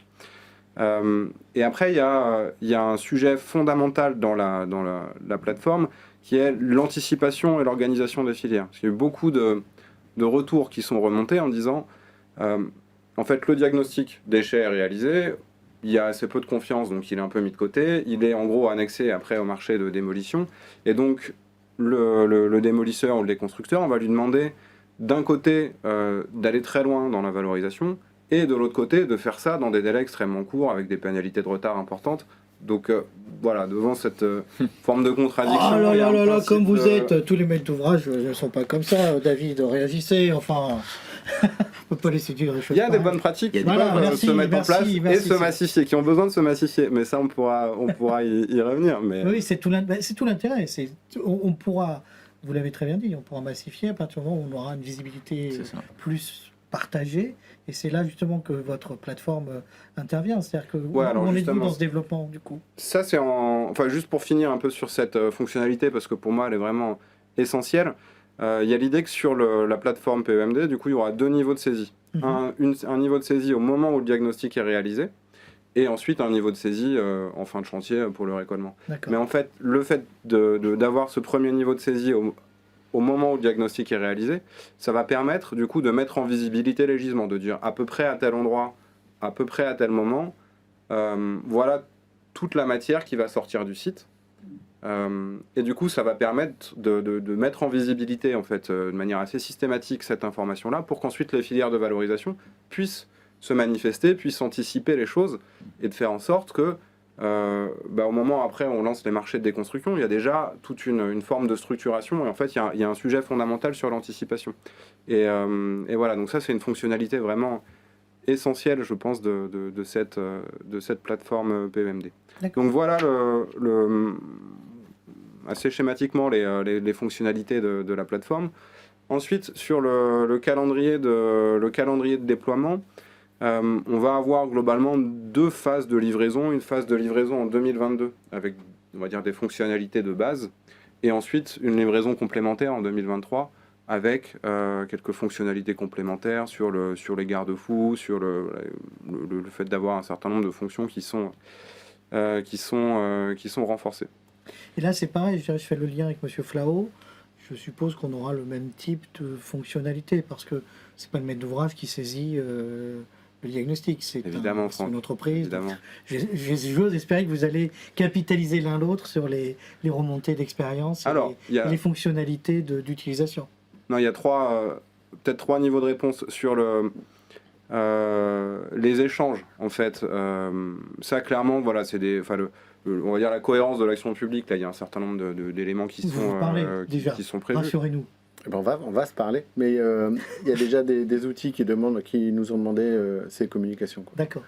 Et après, il y a un sujet fondamental dans la plateforme qui est l'anticipation et l'organisation des filières. Parce qu'il y a eu beaucoup de retours qui sont remontés en disant en fait, le diagnostic déchets est réalisé, il y a assez peu de confiance, donc il est un peu mis de côté, il est en gros annexé après au marché de démolition, et donc le démolisseur ou le déconstructeur, on va lui demander d'un côté d'aller très loin dans la valorisation, et de l'autre côté de faire ça dans des délais extrêmement courts avec des pénalités de retard importantes. Donc voilà, devant cette forme de contradiction... Oh là là là, comme vous êtes, tous les maîtres d'ouvrage ne sont pas comme ça, David, réagissez, enfin... On peut pas laisser dire les choses. Il y a des bonnes pratiques qui peuvent se mettre en place et se massifier, qui ont besoin de se massifier, mais ça on pourra y revenir. Mais... Oui, c'est tout l'intérêt, on pourra, vous l'avez très bien dit, on pourra massifier à partir du moment où on aura une visibilité plus partagée, et c'est là justement que votre plateforme intervient, c'est-à-dire que on est dans ce développement du coup. Ça c'est enfin juste pour finir un peu sur cette fonctionnalité, parce que pour moi elle est vraiment essentielle. Il y a l'idée que sur la plateforme PEMD, du coup, il y aura deux niveaux de saisie. Un niveau de saisie au moment où le diagnostic est réalisé, et ensuite un niveau de saisie en fin de chantier pour le récollement. Mais en fait, le fait d'avoir ce premier niveau de saisie au moment où le diagnostic est réalisé, ça va permettre du coup de mettre en visibilité les gisements, de dire à peu près à tel endroit, à peu près à tel moment, voilà toute la matière qui va sortir du site. Et du coup, ça va permettre de mettre en visibilité, en fait, de manière assez systématique cette information-là, pour qu'ensuite les filières de valorisation puissent se manifester, puissent anticiper les choses, et de faire en sorte que, au moment après on lance les marchés de déconstruction, il y a déjà toute une forme de structuration, et en fait, il y a un sujet fondamental sur l'anticipation. Et voilà, donc ça, c'est une fonctionnalité vraiment essentielle, je pense, de cette plateforme PEMD. Donc voilà assez schématiquement les fonctionnalités de la plateforme. Ensuite, sur le calendrier de déploiement, on va avoir globalement deux phases de livraison. Une phase de livraison en 2022 avec, on va dire, des fonctionnalités de base, et ensuite une livraison complémentaire en 2023 avec quelques fonctionnalités complémentaires sur les garde-fous, sur le fait d'avoir un certain nombre de fonctions qui sont renforcées. Et là, c'est pareil, je fais le lien avec Monsieur Flao. Je suppose qu'on aura le même type de fonctionnalité, parce que c'est pas le maître d'ouvrage qui saisit le diagnostic, c'est une entreprise. J'ose espérer que vous allez capitaliser l'un l'autre sur les remontées d'expérience et les fonctionnalités d'utilisation. Non, il y a peut-être trois niveaux de réponse sur les échanges, en fait. Ça, clairement, voilà, c'est on va dire la cohérence de l'action publique. Là, il y a un certain nombre d'éléments qui sont prévus. Rassurez-nous. On va se parler, mais il y a déjà des outils qui nous ont demandé ces communications. D'accord.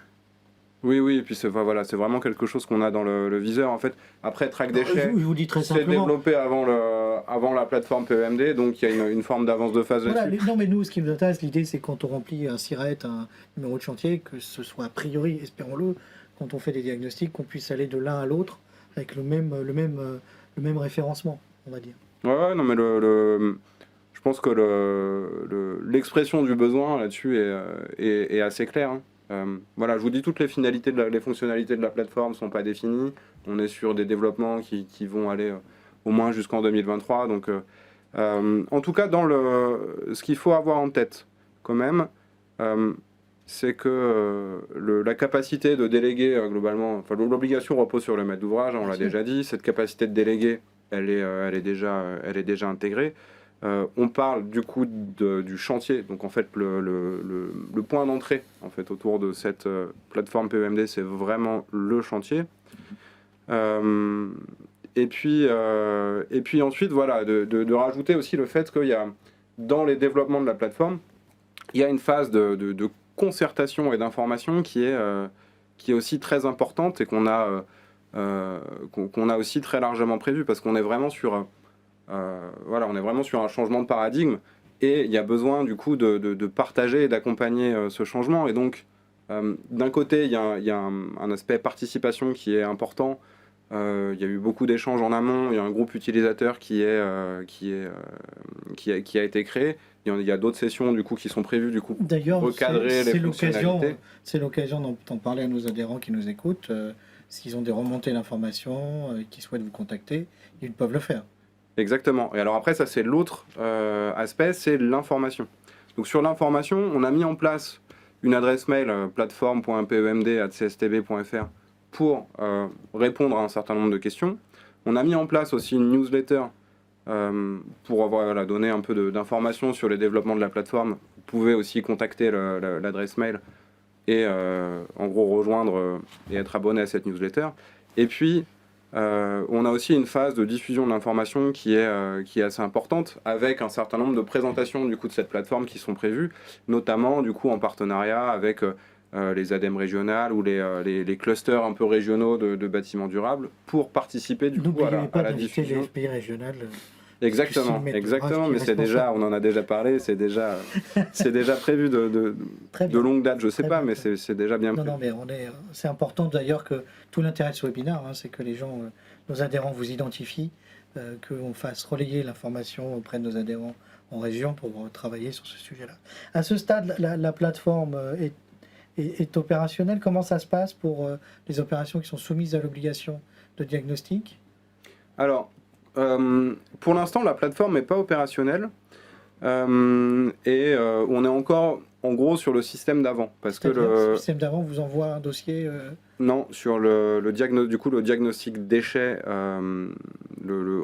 Oui, et puis c'est vraiment quelque chose qu'on a dans le viseur, en fait. Après, Track Déchets, je vous dis très c'est simplement, développé avant la plateforme PEMD, donc il y a une forme d'avance de phase là-dessus. Non, mais nous, ce qui nous intéresse, l'idée, c'est quand on remplit un SIRET, un numéro de chantier, que ce soit a priori, espérons-le, quand on fait des diagnostics, qu'on puisse aller de l'un à l'autre avec le même référencement, on va dire. Ouais, non, mais je pense que l'expression du besoin là-dessus est assez claire. Hein. Voilà, je vous dis, toutes les fonctionnalités de la plateforme ne sont pas définies. On est sur des développements qui vont aller au moins jusqu'en 2023. Donc, en tout cas, ce qu'il faut avoir en tête, quand même, c'est que la capacité de déléguer globalement, enfin l'obligation repose sur le maître d'ouvrage, on l'a déjà dit. Cette capacité de déléguer, elle est déjà intégrée. On parle du coup du chantier, donc en fait le point d'entrée en fait autour de cette plateforme PEMD, c'est vraiment le chantier. Et puis ensuite voilà, de rajouter aussi le fait qu'il y a dans les développements de la plateforme, il y a une phase de concertation et d'information qui est aussi très importante et qu'on a aussi très largement prévu, parce qu'on est vraiment sur on est vraiment sur un changement de paradigme, et il y a besoin du coup de partager et d'accompagner ce changement. Et donc d'un côté il y a un aspect participation qui est important. Il y a eu beaucoup d'échanges en amont, il y a un groupe utilisateur qui a été créé. Il y a d'autres sessions du coup qui sont prévues du coup pour D'ailleurs, recadrer les fonctionnalités. c'est l'occasion d'en parler à nos adhérents qui nous écoutent. S'ils ont des remontées d'informations et qui souhaitent vous contacter, ils peuvent le faire. Exactement. Et alors après, ça c'est l'autre aspect, c'est l'information. Donc sur l'information, on a mis en place une adresse mail plateforme.pemd@cstb.fr pour répondre à un certain nombre de questions. On a mis en place aussi une newsletter pour donner un peu d'informations sur les développements de la plateforme. Vous pouvez aussi contacter l'adresse mail et en gros rejoindre et être abonné à cette newsletter. Et puis on a aussi une phase de diffusion de l'information qui est assez importante, avec un certain nombre de présentations du coup de cette plateforme qui sont prévues, notamment du coup en partenariat avec les ADEME régionales ou les clusters un peu régionaux de bâtiments durables, pour participer du coup à la diffusion. Les FPI régionales. Exactement, mais c'est déjà, on en a déjà parlé, c'est déjà prévu de longue date, je sais pas, mais c'est déjà bien prévu. Non, mais c'est important d'ailleurs que tout l'intérêt de ce webinaire, c'est que les gens, nos adhérents vous identifient, qu'on fasse relayer l'information auprès de nos adhérents en région pour travailler sur ce sujet-là. À ce stade, la plateforme est opérationnelle. Comment ça se passe pour les opérations qui sont soumises à l'obligation de diagnostic? Alors, pour l'instant, la plateforme n'est pas opérationnelle on est encore en gros sur le système d'avant. Parce que le système d'avant vous envoie un dossier Non, sur le diagnostic déchet,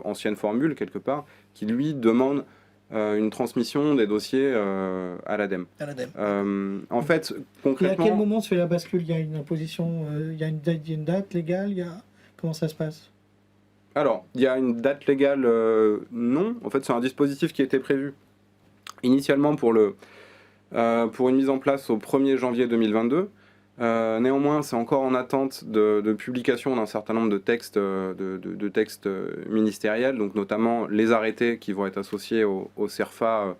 ancienne formule quelque part, qui lui demande une transmission des dossiers à l'ADEME. En fait, concrètement... Et à quel moment se fait la bascule? Il y a une imposition, il y a une date légale, comment ça se passe? Alors, il y a une date légale, non. En fait, c'est un dispositif qui était prévu initialement pour une mise en place au 1er janvier 2022. Néanmoins, c'est encore en attente de publication d'un certain nombre de textes, textes ministériels, donc notamment les arrêtés qui vont être associés au CERFA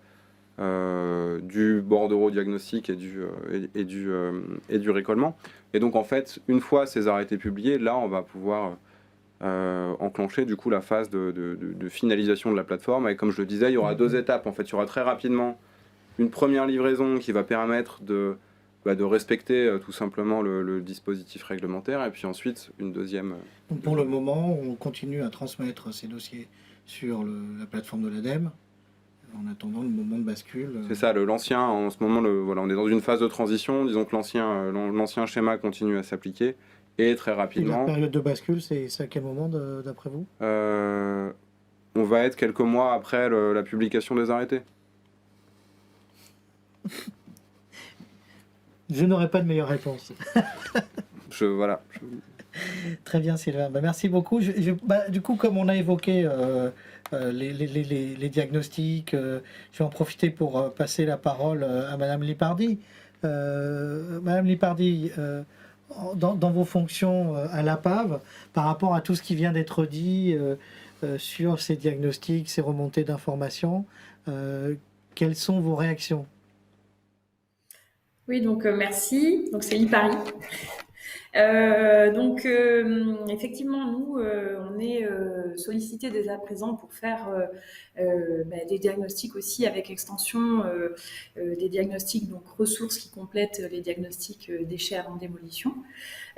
du bordereau diagnostic et du récollement. Et donc, en fait, une fois ces arrêtés publiés, là, on va pouvoir... enclencher du coup la phase de finalisation de la plateforme. Et comme je le disais, il y aura deux étapes. En fait, il y aura très rapidement une première livraison qui va permettre de respecter tout simplement le dispositif réglementaire, et puis ensuite une deuxième. Donc pour le moment, on continue à transmettre ces dossiers sur la plateforme de l'ADEME en attendant le moment de bascule. C'est ça, l'ancien, en ce moment, on est dans une phase de transition. Disons que l'ancien schéma continue à s'appliquer. Et très rapidement... Et la période de bascule, c'est à quel moment d'après vous? On va être quelques mois après la publication des arrêtés. Je n'aurai pas de meilleure réponse. Voilà. Très bien, Sylvain. Merci beaucoup. Du coup, comme on a évoqué les diagnostics, je vais en profiter pour passer la parole à Madame Lipardi. Madame Lipardi, dans vos fonctions à l'APAV, par rapport à tout ce qui vient d'être dit sur ces diagnostics, ces remontées d'informations, quelles sont vos réactions? Oui, donc merci. Donc c'est Lipardi. Effectivement, nous, on est sollicités dès à présent pour faire des diagnostics aussi avec extension des diagnostics donc ressources qui complètent les diagnostics déchets avant démolition.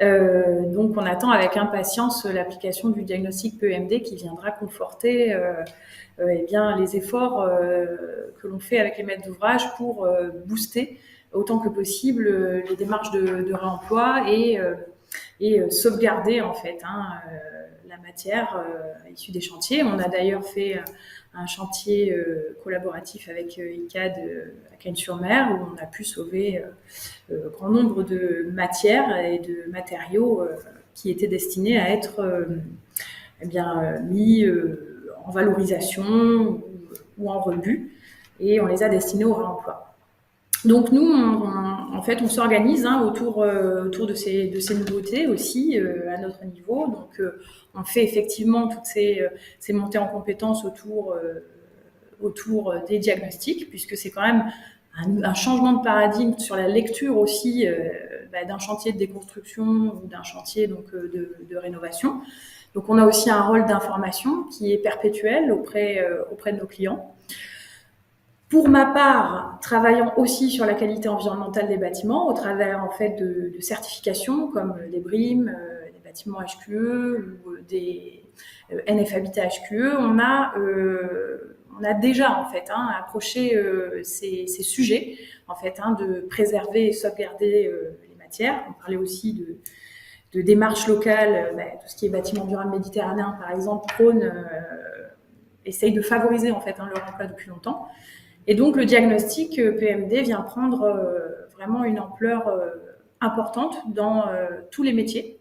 Donc on attend avec impatience l'application du diagnostic PEMD qui viendra conforter les efforts que l'on fait avec les maîtres d'ouvrage pour booster autant que possible les démarches de réemploi et sauvegarder en fait la matière issue des chantiers. On a d'ailleurs fait un chantier collaboratif avec ICAD à Cagnes-sur-Mer où on a pu sauver grand nombre de matières et de matériaux qui étaient destinés à être mis en valorisation ou en rebut. et on les a destinés au réemploi. Donc nous, en fait, on s'organise autour de ces nouveautés aussi à notre niveau. Donc on fait effectivement toutes ces montées en compétences autour des diagnostics, puisque c'est quand même un changement de paradigme sur la lecture aussi d'un chantier de déconstruction ou d'un chantier de rénovation. Donc on a aussi un rôle d'information qui est perpétuel auprès de nos clients. Pour ma part, travaillant aussi sur la qualité environnementale des bâtiments au travers en fait de certifications comme les BREEAM, les bâtiments HQE ou des NF Habitat HQE, on a déjà en fait approché ces sujets en fait de préserver et sauvegarder les matières. On parlait aussi de démarches locales, tout ce qui est bâtiment durable méditerranéen par exemple, prône, essaye de favoriser en fait leur emploi depuis longtemps. Et donc le diagnostic PMD vient prendre vraiment une ampleur importante dans tous les métiers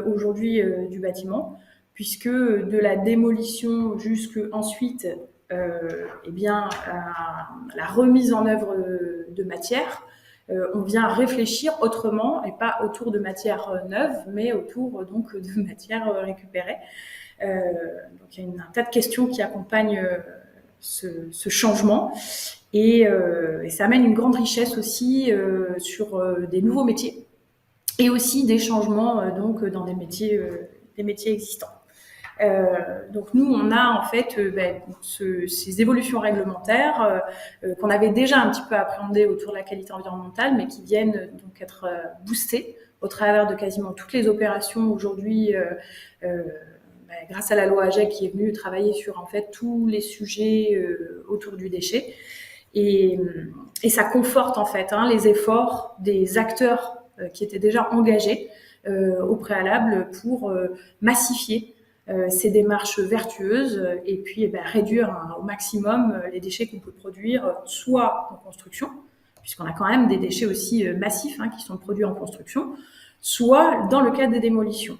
aujourd'hui du bâtiment, puisque de la démolition jusqu'ensuite la remise en œuvre de matières, on vient réfléchir autrement et pas autour de matières neuves, mais autour donc de matières récupérées. Donc il y a un tas de questions qui accompagnent ce changement et ça amène une grande richesse aussi sur des nouveaux métiers et aussi des changements donc dans des métiers existants. Donc nous on a en fait ces évolutions réglementaires qu'on avait déjà un petit peu appréhendées autour de la qualité environnementale, mais qui viennent donc être boostées au travers de quasiment toutes les opérations aujourd'hui grâce à la loi AGEC qui est venue travailler sur en fait tous les sujets autour du déchet et ça conforte en fait les efforts des acteurs qui étaient déjà engagés au préalable pour massifier ces démarches vertueuses et puis réduire au maximum les déchets qu'on peut produire soit en construction, puisqu'on a quand même des déchets aussi massifs qui sont produits en construction, soit dans le cadre des démolitions.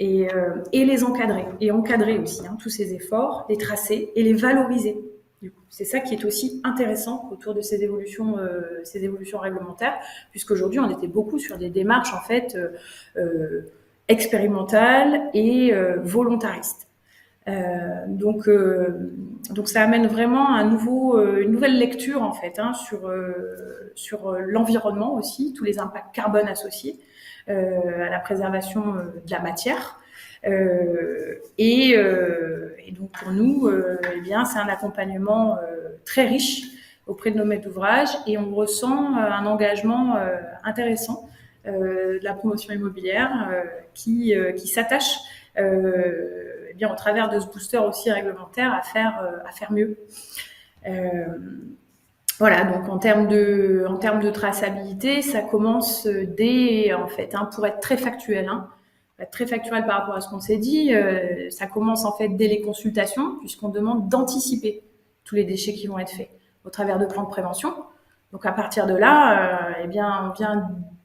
Et les encadrer, et encadrer aussi tous ces efforts, les tracer et les valoriser. C'est ça qui est aussi intéressant autour de ces évolutions réglementaires, puisqu'aujourd'hui on était beaucoup sur des démarches en fait expérimentales et volontaristes. Donc ça amène vraiment une nouvelle lecture en fait sur l'environnement aussi, tous les impacts carbone associés à la préservation de la matière. Et donc pour nous, c'est un accompagnement très riche auprès de nos maîtres d'ouvrage et on ressent un engagement intéressant de la promotion immobilière qui s'attache au travers de ce booster aussi réglementaire à faire mieux. Voilà, donc en termes de traçabilité, ça commence dès, en fait, pour être très factuel, par rapport à ce qu'on s'est dit, ça commence en fait dès les consultations, puisqu'on demande d'anticiper tous les déchets qui vont être faits au travers de plans de prévention. Donc à partir de là, on vient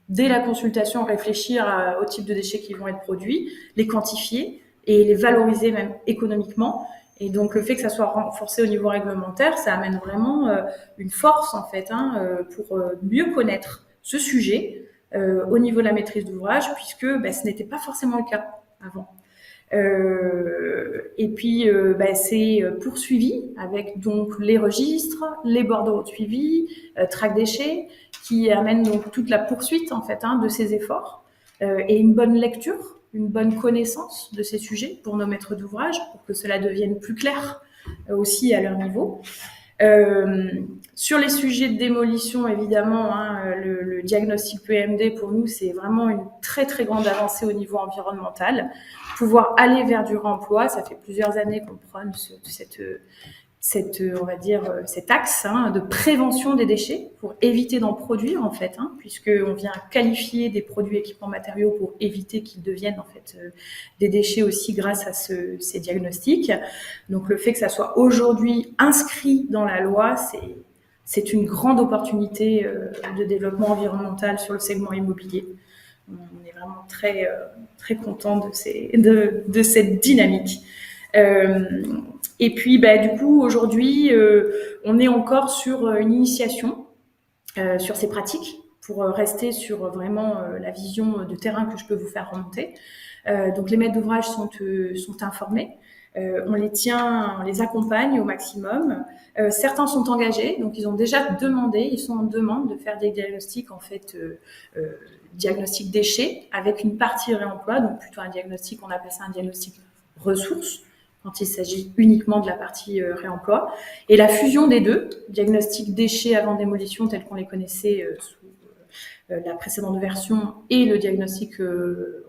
dès la consultation réfléchir au type de déchets qui vont être produits, les quantifier et les valoriser même économiquement. Et donc, le fait que ça soit renforcé au niveau réglementaire, ça amène vraiment une force, en fait, pour mieux connaître ce sujet au niveau de la maîtrise d'ouvrage, puisque ce n'était pas forcément le cas avant. Et puis, c'est poursuivi avec donc les registres, les bordereaux de suivi, track déchets, qui amènent donc toute la poursuite, en fait, de ces efforts et une bonne lecture, une bonne connaissance de ces sujets pour nos maîtres d'ouvrage, pour que cela devienne plus clair aussi à leur niveau. Sur les sujets de démolition, évidemment, le diagnostic PMD, pour nous, c'est vraiment une très, très grande avancée au niveau environnemental. Pouvoir aller vers du réemploi, ça fait plusieurs années qu'on prône on va dire, cet axe de prévention des déchets pour éviter d'en produire en fait, puisqu'on vient qualifier des produits, équipements, matériaux pour éviter qu'ils deviennent en fait des déchets aussi grâce à ces diagnostics. Donc le fait que ça soit aujourd'hui inscrit dans la loi, c'est une grande opportunité de développement environnemental sur le segment immobilier. On est vraiment très très content de cette dynamique. Et puis, du coup, aujourd'hui, on est encore sur une initiation sur ces pratiques pour rester sur vraiment la vision de terrain que je peux vous faire remonter. Donc, les maîtres d'ouvrage sont informés. On les accompagne au maximum. Certains sont engagés, donc ils ont déjà demandé, ils sont en demande de faire des diagnostics en fait, diagnostic déchets avec une partie réemploi, donc plutôt un diagnostic, on appelle ça un diagnostic ressources quand il s'agit uniquement de la partie réemploi. Et la fusion des deux, diagnostic déchets avant démolition tel qu'on les connaissait sous la précédente version et le diagnostic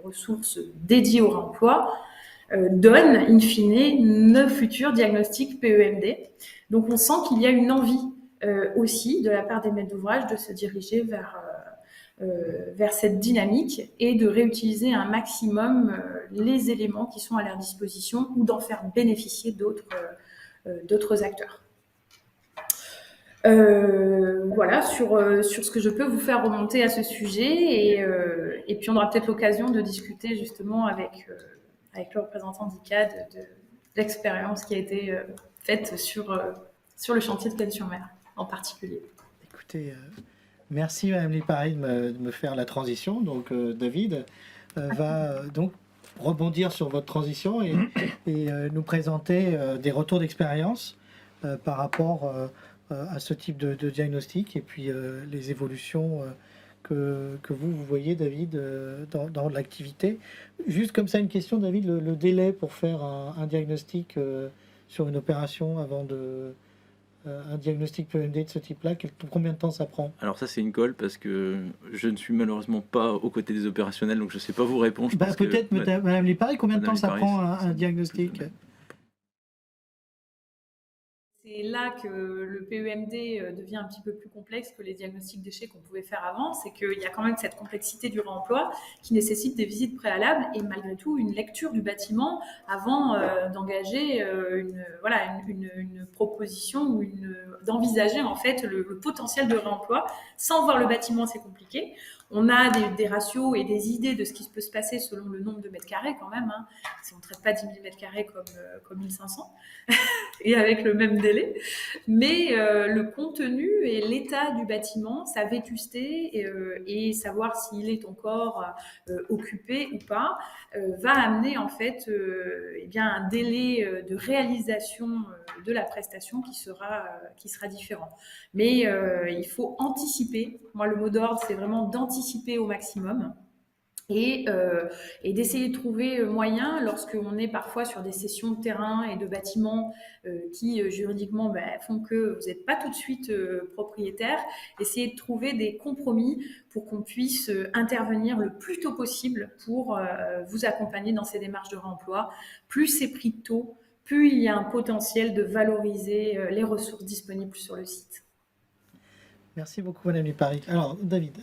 ressources dédié au réemploi, donne in fine nos futurs diagnostics PEMD. Donc on sent qu'il y a une envie aussi de la part des maîtres d'ouvrage de se diriger vers cette dynamique et de réutiliser un maximum les éléments qui sont à leur disposition ou d'en faire bénéficier d'autres acteurs. Voilà sur ce que je peux vous faire remonter à ce sujet et puis on aura peut-être l'occasion de discuter justement avec le représentant d'ICAD de l'expérience qui a été faite sur le chantier de Cannes-sur-Mer en particulier. Écoutez, merci Madame Lipari de me faire la transition. Donc David va donc rebondir sur votre transition et nous présenter des retours d'expérience par rapport à ce type de diagnostic et puis les évolutions que vous voyez, David, dans l'activité. Juste comme ça, une question, David, le délai pour faire un diagnostic sur une opération avant un diagnostic PEMD de ce type-là, combien de temps ça prend? Alors ça, c'est une colle parce que je ne suis malheureusement pas aux côtés des opérationnels, donc je ne sais pas vous répondre. Peut-être, Madame Lipari, combien de temps ça prend un diagnostic? C'est là que le PEMD devient un petit peu plus complexe que les diagnostics déchets qu'on pouvait faire avant. C'est qu'il y a quand même cette complexité du réemploi qui nécessite des visites préalables et malgré tout une lecture du bâtiment avant d'engager une proposition ou d'envisager en fait le potentiel de réemploi. Sans voir le bâtiment, c'est compliqué. On a des ratios et des idées de ce qui peut se passer selon le nombre de mètres carrés quand même. Hein. On ne traite pas 10 000 mètres carrés comme 1500 et avec le même délai. Mais le contenu et l'état du bâtiment, sa vétusté et savoir s'il est encore occupé ou pas, va amener en fait un délai de réalisation de la prestation qui sera différent. Mais il faut anticiper. Moi, le mot d'ordre, c'est vraiment d'anticiper au maximum. Et d'essayer de trouver moyen, lorsqu'on est parfois sur des sessions de terrain et de bâtiments qui juridiquement font que vous n'êtes pas tout de suite propriétaire, essayer de trouver des compromis pour qu'on puisse intervenir le plus tôt possible pour vous accompagner dans ces démarches de réemploi. Plus c'est pris tôt, plus il y a un potentiel de valoriser les ressources disponibles sur le site. Merci beaucoup, Madame Lipari. Alors, David,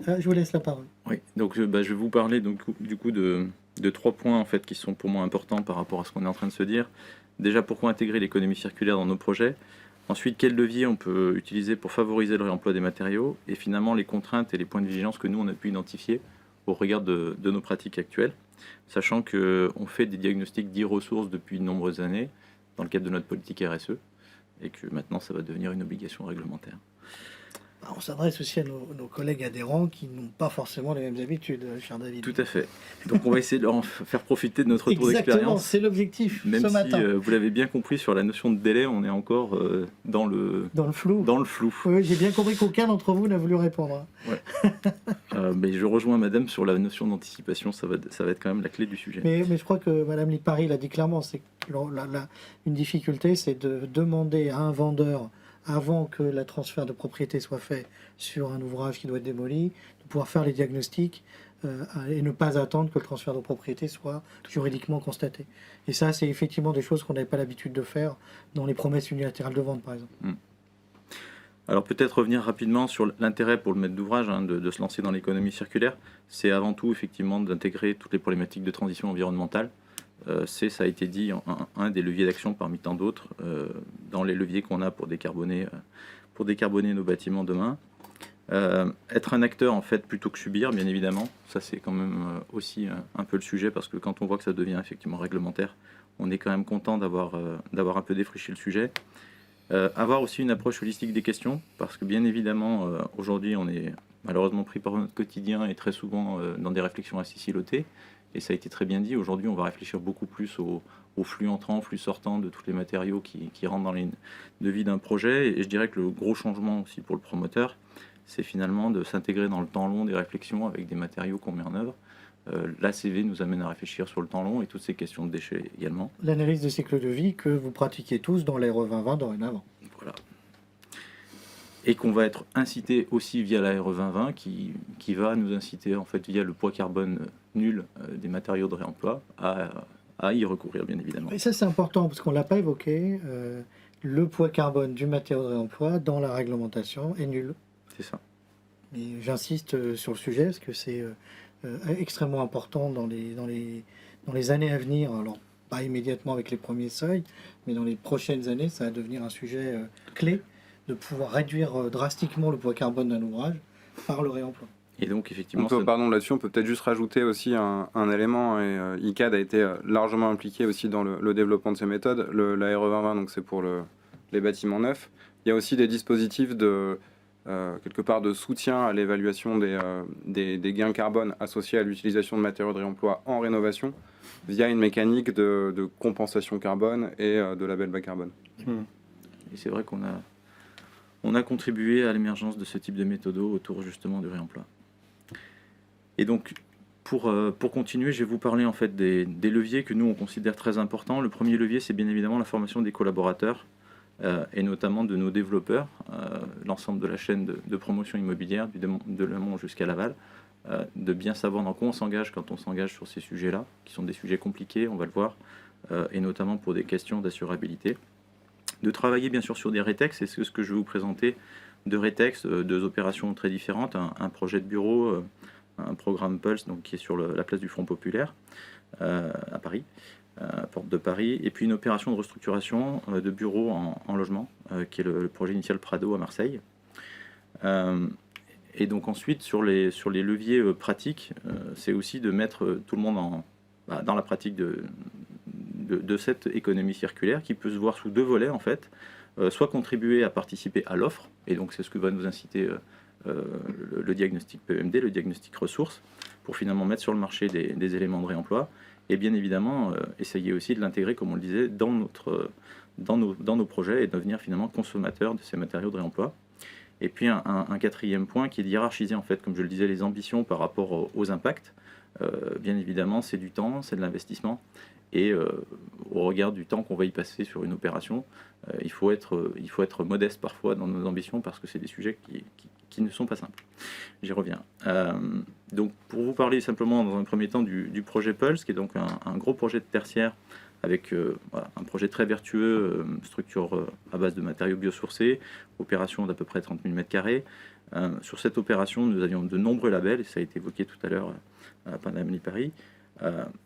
je vous laisse la parole. Oui, donc je vais vous parler du coup de 3 points en fait qui sont pour moi importants par rapport à ce qu'on est en train de se dire. Déjà, pourquoi intégrer l'économie circulaire dans nos projets? Ensuite, quels leviers on peut utiliser pour favoriser le réemploi des matériaux? Et finalement, les contraintes et les points de vigilance que nous, on a pu identifier au regard de nos pratiques actuelles, sachant qu'on fait des diagnostics d'e-ressources depuis de nombreuses années dans le cadre de notre politique RSE et que maintenant, ça va devenir une obligation réglementaire. On s'adresse aussi à nos collègues adhérents qui n'ont pas forcément les mêmes habitudes, cher David. Tout à fait. Donc on va essayer de leur faire profiter de notre retour d'expérience. Exactement, c'est l'objectif Même ce si, matin. Vous l'avez bien compris sur la notion de délai, on est encore dans le flou. Dans le flou. Oui, j'ai bien compris qu'aucun d'entre vous n'a voulu répondre. Ouais. Mais je rejoins Madame sur la notion d'anticipation, ça va être quand même la clé du sujet. Mais je crois que Madame Lipari l'a dit clairement, c'est que une difficulté, c'est de demander à un vendeur, avant que le transfert de propriété soit fait sur un ouvrage qui doit être démoli, de pouvoir faire les diagnostics et ne pas attendre que le transfert de propriété soit juridiquement constaté. Et ça, c'est effectivement des choses qu'on n'avait pas l'habitude de faire dans les promesses unilatérales de vente, par exemple. Alors peut-être revenir rapidement sur l'intérêt pour le maître d'ouvrage de se lancer dans l'économie circulaire. C'est avant tout effectivement d'intégrer toutes les problématiques de transition environnementale. Ça a été dit, un des leviers d'action parmi tant d'autres, dans les leviers qu'on a pour décarboner nos bâtiments demain. Être un acteur en fait plutôt que subir, bien évidemment, ça c'est quand même aussi un peu le sujet, parce que quand on voit que ça devient effectivement réglementaire, on est quand même content d'avoir un peu défriché le sujet. Avoir aussi une approche holistique des questions, parce que bien évidemment aujourd'hui on est malheureusement pris par notre quotidien et très souvent dans des réflexions assez silotées, et ça a été très bien dit, aujourd'hui on va réfléchir beaucoup plus au flux entrant, flux sortant de tous les matériaux qui rentrent dans les devis d'un projet, et je dirais que le gros changement aussi pour le promoteur, c'est finalement de s'intégrer dans le temps long des réflexions avec des matériaux qu'on met en œuvre. L'ACV nous amène à réfléchir sur le temps long et toutes ces questions de déchets également. L'analyse de cycle de vie que vous pratiquez tous dans l'ARE 2020 dorénavant. Voilà. Et qu'on va être incité aussi via l'ARE 2020 qui va nous inciter en fait via le poids carbone nul des matériaux de réemploi à y recourir bien évidemment. Et ça c'est important parce qu'on ne l'a pas évoqué, le poids carbone du matériau de réemploi dans la réglementation est nul. C'est ça. Et j'insiste sur le sujet parce que c'est extrêmement important dans les années à venir. Alors, pas immédiatement avec les premiers seuils, mais dans les prochaines années, ça va devenir un sujet clé de pouvoir réduire drastiquement le poids carbone d'un ouvrage par le réemploi. Et donc, effectivement, là-dessus, on peut peut-être juste rajouter aussi un élément, et ICAD a été largement impliqué aussi dans le développement de ces méthodes. La RE 2020, donc c'est pour les bâtiments neufs. Il y a aussi des dispositifs quelque part de soutien à l'évaluation des gains carbone associés à l'utilisation de matériaux de réemploi en rénovation via une mécanique de compensation carbone et de label bas carbone. Et c'est vrai qu'on a contribué à l'émergence de ce type de méthode autour justement du réemploi. Et donc, pour continuer, je vais vous parler en fait des leviers que nous on considère très importants. Le premier levier, c'est bien évidemment la formation des collaborateurs. Et notamment de nos développeurs, l'ensemble de la chaîne de promotion immobilière, de l'amont jusqu'à l'aval, de bien savoir dans quoi on s'engage quand on s'engage sur ces sujets-là, qui sont des sujets compliqués, on va le voir, et notamment pour des questions d'assurabilité. De travailler bien sûr sur des rétex, et c'est ce que je vais vous présenter, de rétex, deux opérations très différentes, un projet de bureau, un programme Pulse, donc, qui est sur la place du Front Populaire, à Paris, à Porte de Paris, et puis une opération de restructuration de bureaux en logement, qui est le projet initial Prado à Marseille. Et donc ensuite, sur les leviers pratiques, c'est aussi de mettre tout le monde dans la pratique de cette économie circulaire, qui peut se voir sous deux volets en fait, soit contribuer à participer à l'offre, et donc c'est ce que va nous inciter le diagnostic PEMD, le diagnostic ressources, pour finalement mettre sur le marché des éléments de réemploi, et bien évidemment essayer aussi de l'intégrer, comme on le disait, dans nos projets et devenir finalement consommateur de ces matériaux de réemploi. Et puis un quatrième point qui est de hiérarchiser en fait, comme je le disais, les ambitions par rapport aux impacts. Bien évidemment, c'est du temps, c'est de l'investissement, et au regard du temps qu'on va y passer sur une opération, il faut être modeste parfois dans nos ambitions, parce que c'est des sujets qui ne sont pas simples. J'y reviens. Donc pour vous parler simplement dans un premier temps du projet Pulse, qui est donc un gros projet de tertiaire avec un projet très vertueux, structure à base de matériaux biosourcés, opération d'à peu près 30 000 m². Sur cette opération, nous avions de nombreux labels, et ça a été évoqué tout à l'heure à Paname Paris,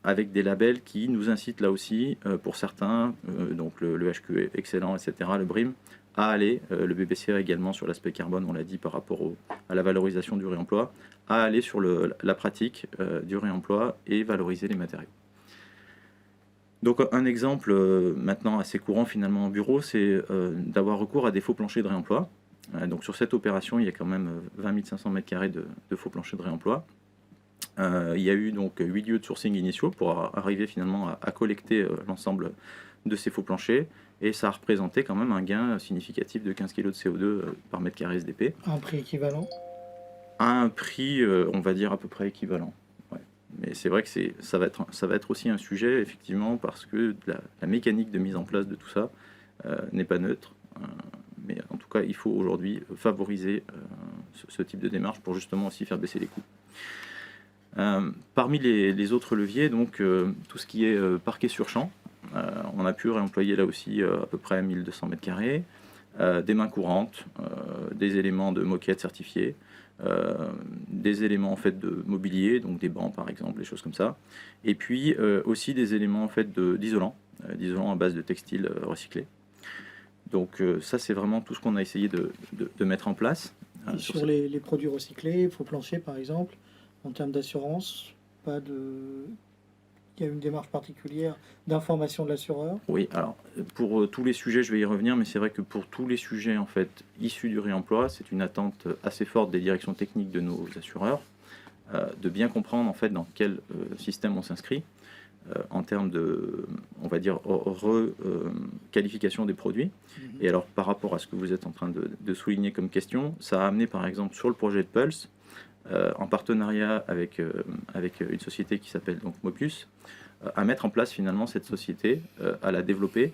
avec des labels qui nous incitent là aussi, pour certains, donc le HQE excellent, etc., le BRIM, à aller, le BBCA également sur l'aspect carbone, on l'a dit, par rapport à la valorisation du réemploi, à aller sur la pratique du réemploi et valoriser les matériaux. Donc un exemple maintenant assez courant finalement en bureau, c'est d'avoir recours à des faux planchers de réemploi. Donc sur cette opération, il y a quand même 20 500 m² de faux planchers de réemploi. Il y a eu donc 8 lieux de sourcing initiaux pour arriver finalement à collecter l'ensemble de ces faux planchers, et ça a représenté quand même un gain significatif de 15 kg de CO2 par mètre carré SDP. À un prix équivalent ? À un prix, on va dire, à peu près équivalent. Ouais. Mais c'est vrai que ça va être aussi un sujet, effectivement, parce que la mécanique de mise en place de tout ça n'est pas neutre. Mais en tout cas, il faut aujourd'hui favoriser ce type de démarche pour justement aussi faire baisser les coûts. Parmi les autres leviers, donc tout ce qui est parquet sur champ, on a pu réemployer là aussi à peu près 1200 m², des mains courantes, des éléments de moquette certifiés, des éléments en fait de mobilier, donc des bancs par exemple, des choses comme ça, et puis aussi des éléments en fait d'isolant à base de textile recyclé. Donc ça c'est vraiment tout ce qu'on a essayé de mettre en place. Et sur les produits recyclés, faux plancher par exemple, en termes d'assurance, il y a une démarche particulière d'information de l'assureur? Oui, alors pour tous les sujets, je vais y revenir, mais c'est vrai que pour tous les sujets en fait issus du réemploi, c'est une attente assez forte des directions techniques de nos assureurs de bien comprendre en fait dans quel système on s'inscrit en termes de, on va dire, requalification des produits. Et alors par rapport à ce que vous êtes en train de souligner comme question, ça a amené par exemple sur le projet de Pulse, en partenariat avec une société qui s'appelle donc Mobius, à mettre en place finalement cette société, à la développer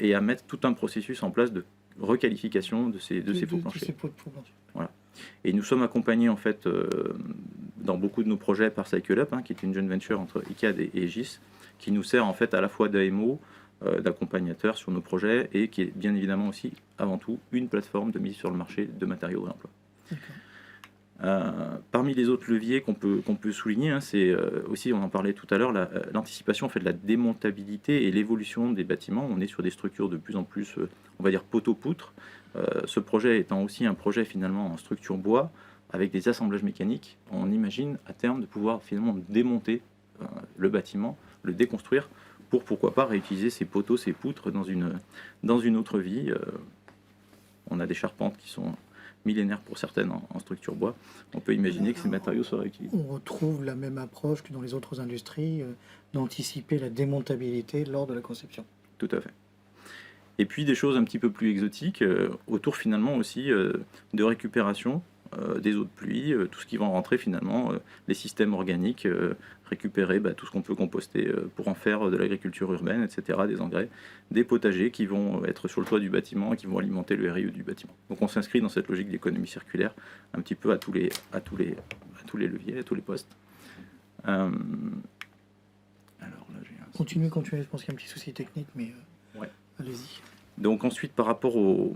et à mettre tout un processus en place de requalification de ces faux planchers. Voilà. Et nous sommes accompagnés en fait dans beaucoup de nos projets par CycleUp, qui est une joint venture entre ICAD et GIS, qui nous sert en fait à la fois d'AMO, d'accompagnateur sur nos projets et qui est bien évidemment aussi avant tout une plateforme de mise sur le marché de matériaux de réemploi. Parmi les autres leviers qu'on peut souligner, c'est aussi, on en parlait tout à l'heure, l'anticipation en fait de la démontabilité et l'évolution des bâtiments. On est sur des structures de plus en plus, on va dire, poteau-poutre. Ce projet étant aussi un projet finalement en structure bois, avec des assemblages mécaniques, on imagine à terme de pouvoir finalement démonter le bâtiment, le déconstruire, pour pourquoi pas réutiliser ces poteaux, ces poutres dans une autre vie. On a des charpentes qui sont millénaires pour certaines en structure bois. On peut imaginer que ces matériaux soient réutilisés. On retrouve la même approche que dans les autres industries, d'anticiper la démontabilité lors de la conception. Tout à fait. Et puis des choses un petit peu plus exotiques, autour finalement aussi de récupération des eaux de pluie, tout ce qui va en rentrer finalement, les systèmes organiques, récupérer tout ce qu'on peut composter pour en faire de l'agriculture urbaine, etc., des engrais, des potagers qui vont être sur le toit du bâtiment et qui vont alimenter le RIE du bâtiment. Donc on s'inscrit dans cette logique d'économie circulaire un petit peu à tous les leviers, à tous les postes. Alors là, j'ai un... Continuez, je pense qu'il y a un petit souci technique, mais ouais. Allez-y. Donc ensuite, par rapport aux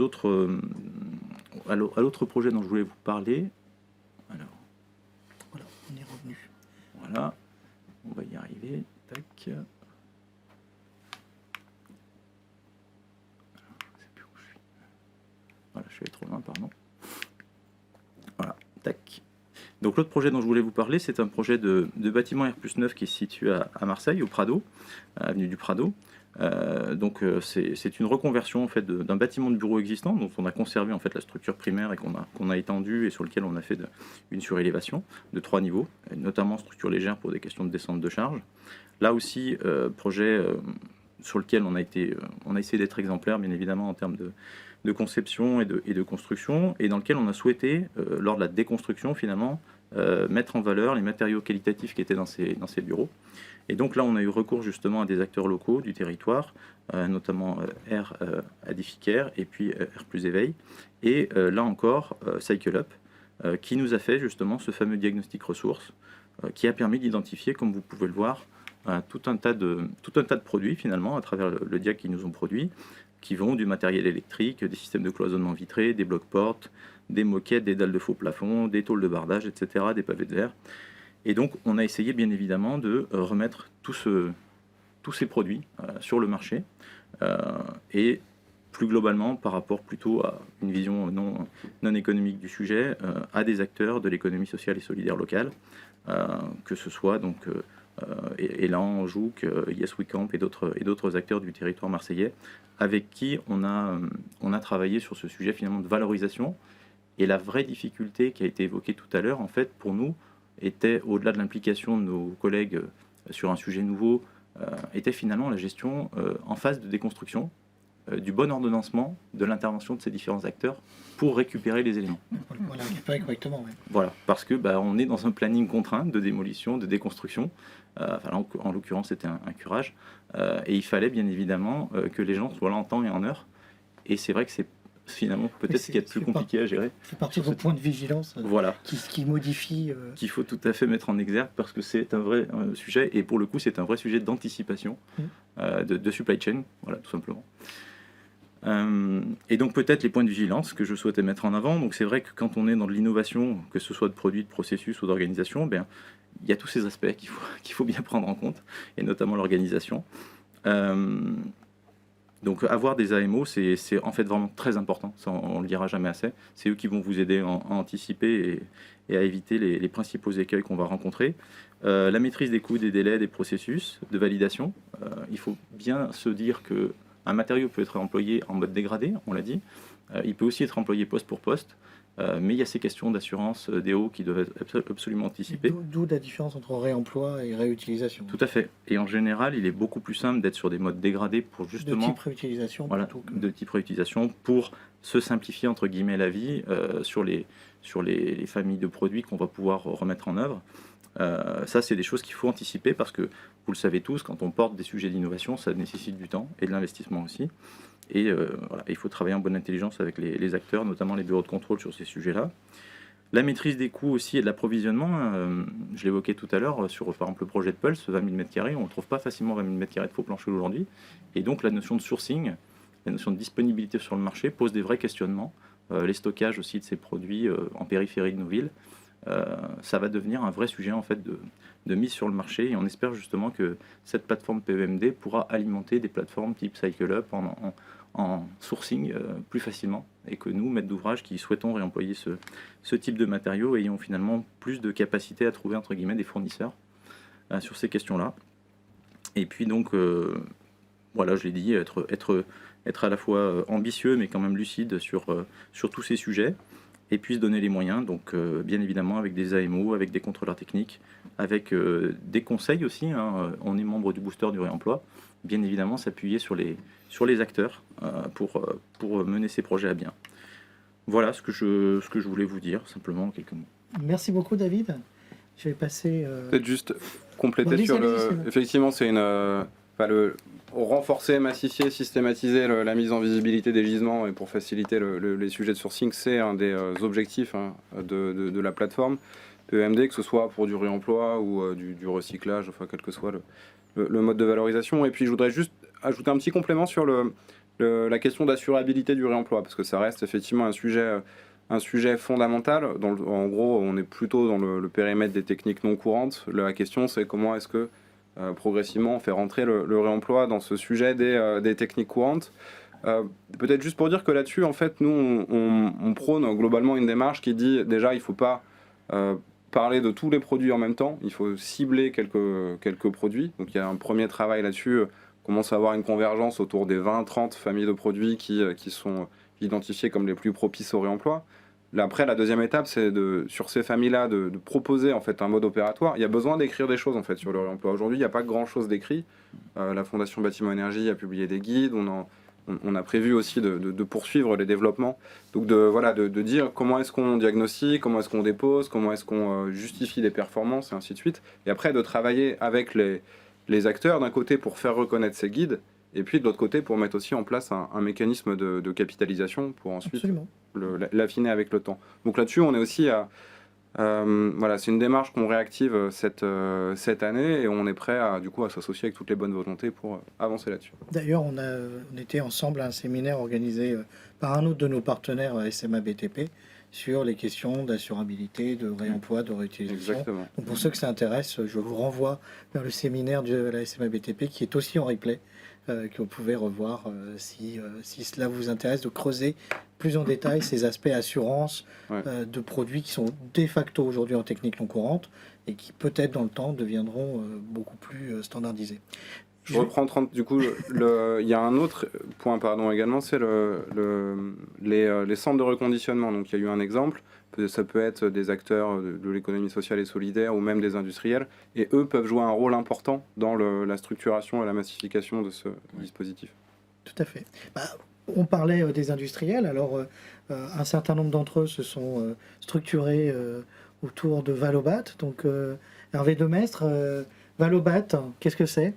autres, à l'autre projet dont je voulais vous parler, alors, voilà, on est revenu. Voilà, on va y arriver. Tac. Alors, je sais plus où je suis. Voilà, je suis allé trop loin, pardon. Voilà, tac. Donc l'autre projet dont je voulais vous parler, c'est un projet de bâtiment R+9 qui est situé à Marseille, au Prado, avenue du Prado. Donc c'est une reconversion en fait d'un bâtiment de bureau existant dont on a conservé en fait la structure primaire et qu'on a étendue et sur lequel on a fait une surélévation de 3 niveaux, notamment structure légère pour des questions de descente de charge. Là aussi projet sur lequel on a essayé d'être exemplaire bien évidemment en termes de conception et de construction, et dans lequel on a souhaité lors de la déconstruction finalement mettre en valeur les matériaux qualitatifs qui étaient dans ces bureaux. Et donc là, on a eu recours justement à des acteurs locaux du territoire, notamment R Adificaire et puis R+ Éveil. Et là encore, CycleUp, qui nous a fait justement ce fameux diagnostic ressources, qui a permis d'identifier, comme vous pouvez le voir, tout un tas de produits finalement, à travers le diag qu'ils nous ont produit, qui vont du matériel électrique, des systèmes de cloisonnement vitré, des blocs-portes, des moquettes, des dalles de faux plafond, des tôles de bardage, etc., des pavés de verre. Et donc, on a essayé bien évidemment de remettre tous ces produits sur le marché et plus globalement, par rapport plutôt à une vision non économique du sujet, à des acteurs de l'économie sociale et solidaire locale, que ce soit donc Elan, Jouk, Yes We Camp et d'autres acteurs du territoire marseillais, avec qui on a travaillé sur ce sujet finalement de valorisation. Et la vraie difficulté qui a été évoquée tout à l'heure, en fait, pour nous, était, au-delà de l'implication de nos collègues sur un sujet nouveau, était finalement la gestion en phase de déconstruction, du bon ordonnancement de l'intervention de ces différents acteurs pour récupérer les éléments. Voilà, récupérer correctement, oui. Voilà, parce que on est dans un planning contraint de démolition, de déconstruction. En l'occurrence, c'était un curage. Et il fallait bien évidemment que les gens soient là en temps et en heure. Et c'est vrai que c'est finalement peut-être ce qui est le plus compliqué à gérer. C'est partie de vos points de vigilance voilà. qui modifie... Qu'il faut tout à fait mettre en exergue parce que c'est un vrai sujet, et pour le coup c'est un vrai sujet d'anticipation de supply chain, voilà, tout simplement. Et donc peut-être les points de vigilance que je souhaitais mettre en avant. Donc c'est vrai que quand on est dans de l'innovation, que ce soit de produits, de processus ou d'organisation, il y a tous ces aspects qu'il faut bien prendre en compte, et notamment l'organisation. Donc avoir des AMO, c'est en fait vraiment très important, ça on ne le dira jamais assez. C'est eux qui vont vous aider à anticiper et à éviter les principaux écueils qu'on va rencontrer. La maîtrise des coûts, des délais, des processus de validation. Il faut bien se dire qu'un matériau peut être employé en mode dégradé, on l'a dit. Il peut aussi être employé poste pour poste. Mais il y a ces questions d'assurance DO qui doivent être absolument anticipées. D'où la différence entre réemploi et réutilisation. Tout à fait. Et en général, il est beaucoup plus simple d'être sur des modes dégradés pour justement... De type réutilisation voilà, plutôt que... de type réutilisation pour se simplifier entre guillemets la vie sur les familles de produits qu'on va pouvoir remettre en œuvre. Ça, c'est des choses qu'il faut anticiper parce que, vous le savez tous, quand on porte des sujets d'innovation, ça nécessite du temps et de l'investissement aussi. Et voilà, il faut travailler en bonne intelligence avec les acteurs, notamment les bureaux de contrôle sur ces sujets-là. La maîtrise des coûts aussi et de l'approvisionnement, je l'évoquais tout à l'heure, sur par exemple le projet de Pulse, 20 000 m², on ne trouve pas facilement 20 000 m² de faux planchers aujourd'hui. Et donc la notion de sourcing, la notion de disponibilité sur le marché pose des vrais questionnements. Les stockages aussi de ces produits en périphérie de nos villes, ça va devenir un vrai sujet en fait de mise sur le marché. Et on espère justement que cette plateforme PEMD pourra alimenter des plateformes type CycleUp en sourcing plus facilement, et que nous, maîtres d'ouvrage qui souhaitons réemployer ce type de matériaux, ayons finalement plus de capacité à trouver entre guillemets des fournisseurs sur ces questions-là. Et puis donc, voilà, je l'ai dit, être à la fois ambitieux mais quand même lucide sur tous ces sujets, et puis se donner les moyens, donc bien évidemment avec des AMO, avec des contrôleurs techniques, avec des conseils aussi, hein. On est membre du booster du réemploi, bien évidemment s'appuyer sur les acteurs pour mener ces projets à bien. Voilà ce que je voulais vous dire, simplement quelques mots. Merci beaucoup David. Je vais passer... Peut-être juste compléter Bon, sur allez-y. Effectivement, c'est renforcer, massifier, systématiser la mise en visibilité des gisements et pour faciliter les sujets de sourcing, c'est un des objectifs de la plateforme PEMD, que ce soit pour du réemploi ou du recyclage, enfin quel que soit le mode de valorisation. Et puis je voudrais juste ajouter un petit complément sur la question d'assurabilité du réemploi, parce que ça reste effectivement un sujet fondamental. En gros, on est plutôt dans le périmètre des techniques non courantes. La question, c'est comment est-ce que progressivement on fait rentrer le réemploi dans ce sujet des techniques courantes. Peut-être juste pour dire que là-dessus, en fait, nous, on prône globalement une démarche qui dit déjà, il ne faut pas parler de tous les produits en même temps, il faut cibler quelques produits. Donc il y a un premier travail là-dessus, on commence à avoir une convergence autour des 20-30 familles de produits qui sont identifiées comme les plus propices au réemploi. Là, après, la deuxième étape, c'est sur ces familles-là de proposer en fait un mode opératoire. Il y a besoin d'écrire des choses en fait sur le réemploi. Aujourd'hui, il n'y a pas grand-chose d'écrit. La Fondation Bâtiment Énergie a publié des guides. On a prévu aussi de poursuivre les développements. Donc de dire comment est-ce qu'on diagnostique, comment est-ce qu'on dépose, comment est-ce qu'on justifie des performances et ainsi de suite. Et après de travailler avec les acteurs d'un côté pour faire reconnaître ces guides, et puis de l'autre côté pour mettre aussi en place un mécanisme de capitalisation pour ensuite l'affiner avec le temps. Donc là-dessus on est aussi c'est une démarche qu'on réactive cette année, et on est prêt à s'associer avec toutes les bonnes volontés pour avancer là-dessus. D'ailleurs, on était ensemble à un séminaire organisé par un autre de nos partenaires SMA BTP sur les questions d'assurabilité, de réemploi, de réutilisation. Exactement. Donc pour ceux que ça intéresse, je vous renvoie vers le séminaire de la SMA BTP qui est aussi en replay, que vous pouvez revoir si cela vous intéresse, de creuser plus en détail ces aspects assurance de produits qui sont de facto aujourd'hui en technique non courante et qui peut-être dans le temps deviendront beaucoup plus standardisés. Je reprends 30, du coup, il y a un autre point également, c'est les centres de reconditionnement. Donc il y a eu un exemple, ça peut être des acteurs de l'économie sociale et solidaire ou même des industriels, et eux peuvent jouer un rôle important dans la structuration et la massification de ce dispositif. Tout à fait. On parlait des industriels, alors un certain nombre d'entre eux se sont structurés autour de Valobat. Donc Hervé Demestre, Valobat, qu'est-ce que c'est ?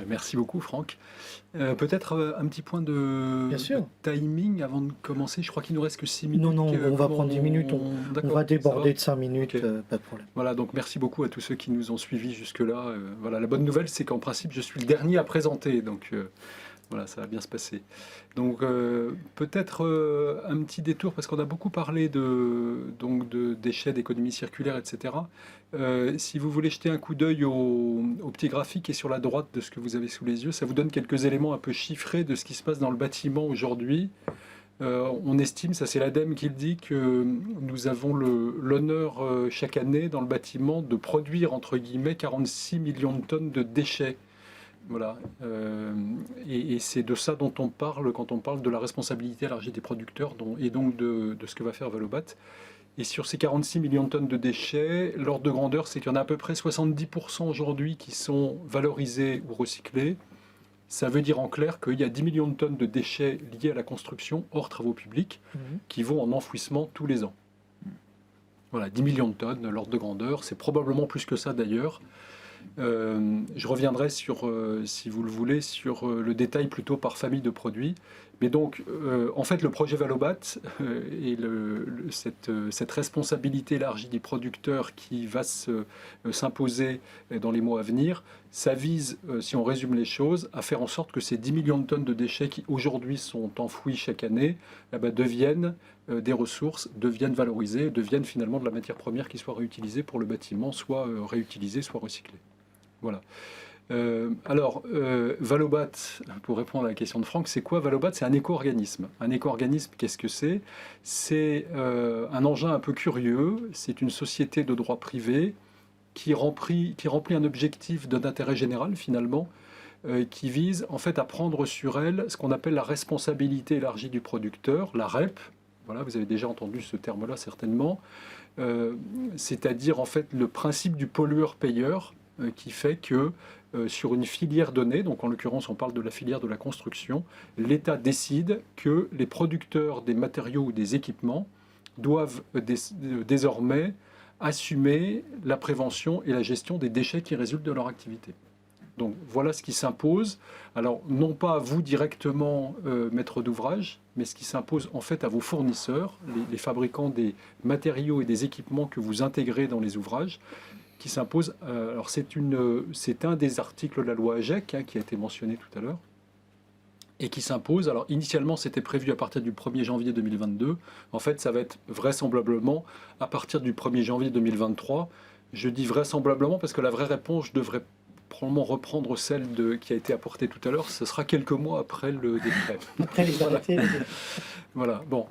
Merci beaucoup Franck. Peut-être un petit point de timing avant de commencer. Je crois qu'il nous reste que 6 minutes. Non, on va prendre 10 minutes. On va déborder de 5 minutes, okay. Pas de problème. Voilà, donc merci beaucoup à tous ceux qui nous ont suivis jusque-là. Voilà, la bonne nouvelle, c'est qu'en principe, je suis le dernier à présenter. Donc Voilà, ça va bien se passer. Donc peut-être un petit détour, parce qu'on a beaucoup parlé de déchets, d'économie circulaire, etc. Si vous voulez jeter un coup d'œil au petit graphique qui est sur la droite de ce que vous avez sous les yeux, ça vous donne quelques éléments un peu chiffrés de ce qui se passe dans le bâtiment aujourd'hui. On estime, ça c'est l'ADEME qui le dit, que nous avons l'honneur chaque année dans le bâtiment de produire entre guillemets 46 millions de tonnes de déchets. Voilà. Et c'est de ça dont on parle quand on parle de la responsabilité élargie des producteurs et donc de ce que va faire Valobat. Et sur ces 46 millions de tonnes de déchets, l'ordre de grandeur, c'est qu'il y en a à peu près 70% aujourd'hui qui sont valorisés ou recyclés. Ça veut dire en clair qu'il y a 10 millions de tonnes de déchets liés à la construction hors travaux publics qui vont en enfouissement tous les ans. Voilà, 10 millions de tonnes, l'ordre de grandeur, c'est probablement plus que ça d'ailleurs. Je reviendrai sur, si vous le voulez, sur le détail plutôt par famille de produits. Mais donc, en fait, le projet Valobat et cette responsabilité élargie des producteurs qui va s'imposer dans les mois à venir, ça vise, si on résume les choses, à faire en sorte que ces 10 millions de tonnes de déchets qui aujourd'hui sont enfouis chaque année deviennent des ressources, deviennent valorisées, deviennent finalement de la matière première qui soit réutilisée pour le bâtiment, soit réutilisée, soit recyclée. Voilà. Valobat, pour répondre à la question de Franck, c'est quoi Valobat? C'est un éco-organisme. Un éco-organisme, qu'est-ce que c'est? C'est un engin un peu curieux. C'est une société de droit privé qui remplit un objectif d'intérêt général, finalement, qui vise en fait à prendre sur elle ce qu'on appelle la responsabilité élargie du producteur, la REP. Voilà, vous avez déjà entendu ce terme-là certainement. C'est-à-dire en fait le principe du pollueur-payeur qui fait que sur une filière donnée, donc en l'occurrence on parle de la filière de la construction, l'État décide que les producteurs des matériaux ou des équipements doivent désormais assumer la prévention et la gestion des déchets qui résultent de leur activité. Donc voilà ce qui s'impose. Alors non pas à vous directement, maître d'ouvrage, mais ce qui s'impose en fait à vos fournisseurs, les fabricants des matériaux et des équipements que vous intégrez dans les ouvrages, qui s'impose. Alors c'est un des articles de la loi AGEC qui a été mentionné tout à l'heure et qui s'impose. Alors initialement c'était prévu à partir du 1er janvier 2022. En fait ça va être vraisemblablement à partir du 1er janvier 2023. Je dis vraisemblablement parce que la vraie réponse, je devrais probablement reprendre celle qui a été apportée tout à l'heure. Ce sera quelques mois après le décret. Après les arrêtés. Voilà, bon.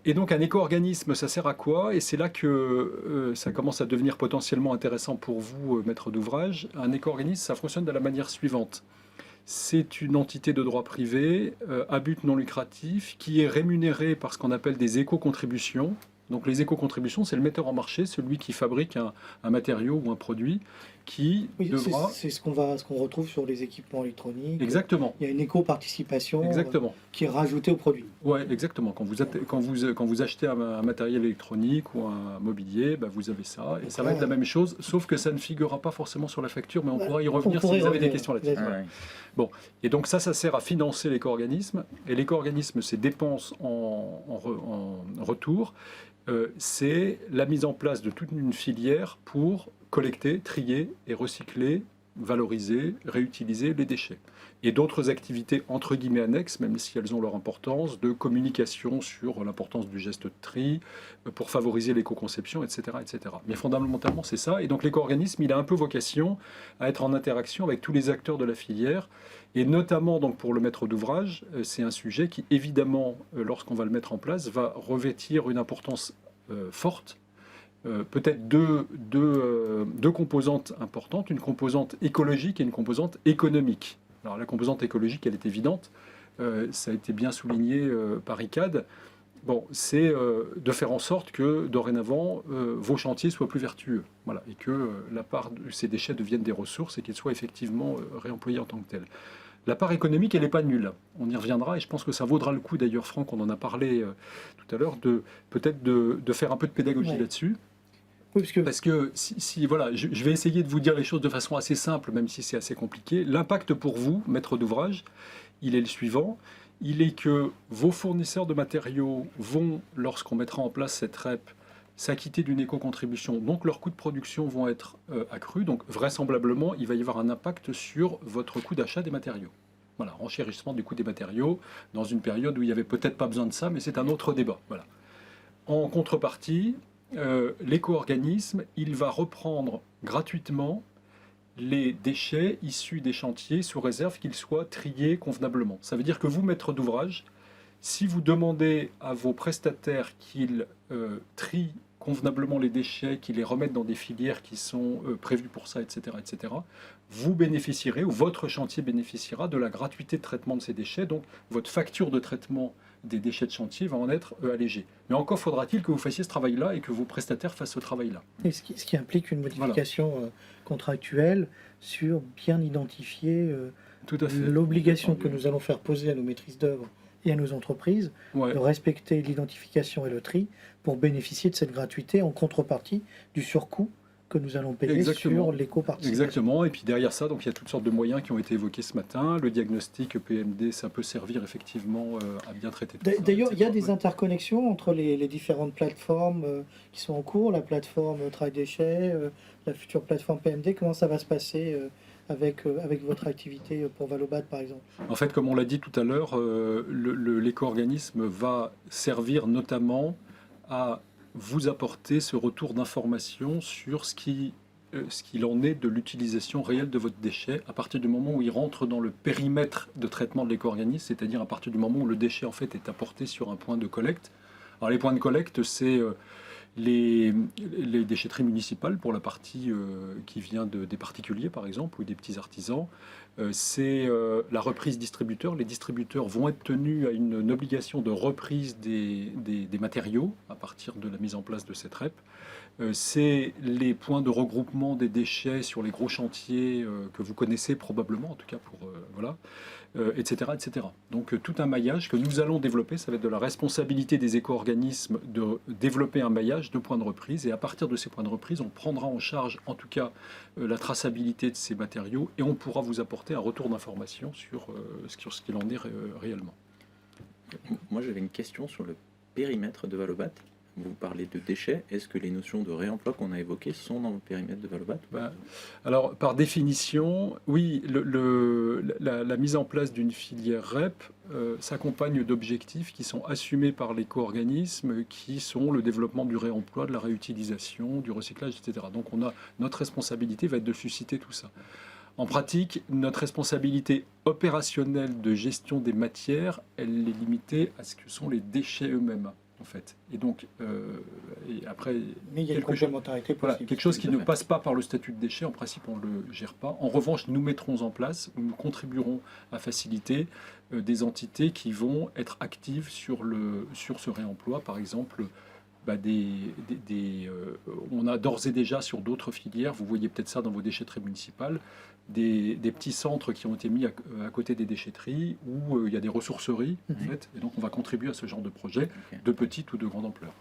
Et donc un éco-organisme, ça sert à quoi? Et c'est là que ça commence à devenir potentiellement intéressant pour vous, maître d'ouvrage. Un éco-organisme, ça fonctionne de la manière suivante. C'est une entité de droit privé à but non lucratif qui est rémunérée par ce qu'on appelle des éco-contributions. Donc les éco-contributions, c'est le metteur en marché, celui qui fabrique un matériau ou un produit qui devra... C'est ce qu'on retrouve sur les équipements électroniques. Exactement. Il y a une éco-participation qui est rajoutée au produit. Oui, exactement. Quand vous achetez un matériel électronique ou un mobilier, vous avez ça. Et ça va être la même chose, sauf que ça ne figurera pas forcément sur la facture, mais on pourra y revenir si vous avez des questions là-dessus. Voilà. Bon. Et donc ça sert à financer l'éco-organisme. Et l'éco-organisme, ses dépenses en retour, c'est la mise en place de toute une filière pour collecter, trier et recycler, valoriser, réutiliser les déchets. Et d'autres activités entre guillemets annexes, même si elles ont leur importance, de communication sur l'importance du geste de tri, pour favoriser l'éco-conception, etc., etc. Mais fondamentalement, c'est ça. Et donc l'éco-organisme, il a un peu vocation à être en interaction avec tous les acteurs de la filière. Et notamment donc pour le maître d'ouvrage, c'est un sujet qui, évidemment, lorsqu'on va le mettre en place, va revêtir une importance forte. Peut-être deux composantes importantes, une composante écologique et une composante économique. Alors la composante écologique, elle est évidente, ça a été bien souligné par ICAD. Bon, c'est de faire en sorte que dorénavant, vos chantiers soient plus vertueux, voilà, et que la part de ces déchets deviennent des ressources et qu'ils soient effectivement réemployés en tant que tels. La part économique, elle n'est pas nulle. On y reviendra et je pense que ça vaudra le coup, d'ailleurs, Franck, on en a parlé tout à l'heure, peut-être de faire un peu de pédagogie là-dessus. Oui, parce que voilà, je vais essayer de vous dire les choses de façon assez simple, même si c'est assez compliqué. L'impact pour vous, maître d'ouvrage, il est le suivant. Il est que vos fournisseurs de matériaux vont, lorsqu'on mettra en place cette REP, s'acquitter d'une éco-contribution. Donc leurs coûts de production vont être accrus. Donc vraisemblablement, il va y avoir un impact sur votre coût d'achat des matériaux. Voilà, renchérissement du coût des matériaux dans une période où il n'y avait peut-être pas besoin de ça, mais c'est un autre débat. Voilà. En contrepartie, l'éco-organisme, il va reprendre gratuitement les déchets issus des chantiers sous réserve qu'ils soient triés convenablement. Ça veut dire que vous, maître d'ouvrage, si vous demandez à vos prestataires qu'ils trient convenablement les déchets, qu'ils les remettent dans des filières qui sont prévues pour ça, etc., vous bénéficierez, ou votre chantier bénéficiera de la gratuité de traitement de ces déchets. Donc, votre facture de traitement des déchets de chantier va en être allégée. Mais encore faudra-t-il que vous fassiez ce travail-là et que vos prestataires fassent ce travail-là. Et ce qui implique une modification contractuelle sur bien identifier Tout à fait. l'obligation que nous allons faire poser à nos maîtrises d'œuvre et à nos entreprises Ouais. de respecter l'identification et le tri pour bénéficier de cette gratuité en contrepartie du surcoût que nous allons payer Exactement. sur l'éco-participation. Exactement, et puis derrière ça, donc il y a toutes sortes de moyens qui ont été évoqués ce matin. Le diagnostic PMD, ça peut servir effectivement à bien traiter tout ça. D'ailleurs, il y a etc. des interconnexions entre les différentes plateformes qui sont en cours, la plateforme Travail Déchets, la future plateforme PMD. Comment ça va se passer avec votre activité pour Valobat, par exemple? En fait, comme on l'a dit tout à l'heure, l'éco-organisme va servir notamment à vous apporter ce retour d'information sur ce qu'il en est de l'utilisation réelle de votre déchet à partir du moment où il rentre dans le périmètre de traitement de l'éco-organisme, c'est-à-dire à partir du moment où le déchet en fait est apporté sur un point de collecte. Alors les points de collecte, c'est les déchetteries municipales pour la partie qui vient des particuliers par exemple ou des petits artisans. C'est la reprise distributeur. Les distributeurs vont être tenus à une obligation de reprise des matériaux à partir de la mise en place de cette REP. C'est les points de regroupement des déchets sur les gros chantiers que vous connaissez probablement, en tout cas pour voilà, etc., etc. Donc tout un maillage que nous allons développer. Ça va être de la responsabilité des éco-organismes de développer un maillage de points de reprise. Et à partir de ces points de reprise, on prendra en charge, en tout cas, la traçabilité de ces matériaux et on pourra vous apporter un retour d'information sur ce qu'il en est réellement. Moi, j'avais une question sur le périmètre de Valobat. Vous parlez de déchets. Est-ce que les notions de réemploi qu'on a évoquées sont dans le périmètre de Valobat? Alors, par définition, oui, la mise en place d'une filière REP s'accompagne d'objectifs qui sont assumés par l'éco-organisme, qui sont le développement du réemploi, de la réutilisation, du recyclage, etc. Donc, notre responsabilité va être de susciter tout ça. En pratique, notre responsabilité opérationnelle de gestion des matières, elle est limitée à ce que sont les déchets eux-mêmes, en fait. Et donc, et après, Mais il y a une complémentarité voilà, possible. quelque chose qui ne passe pas par le statut de déchet, en principe, on ne le gère pas. En revanche, nous mettrons en place, nous contribuerons à faciliter des entités qui vont être actives sur ce réemploi, par exemple. On a d'ores et déjà sur d'autres filières, vous voyez peut-être ça dans vos déchetteries municipales, des petits centres qui ont été mis à côté des déchetteries où il y a des ressourceries, en fait, et donc on va contribuer à ce genre de projet de petite ou de grande ampleur.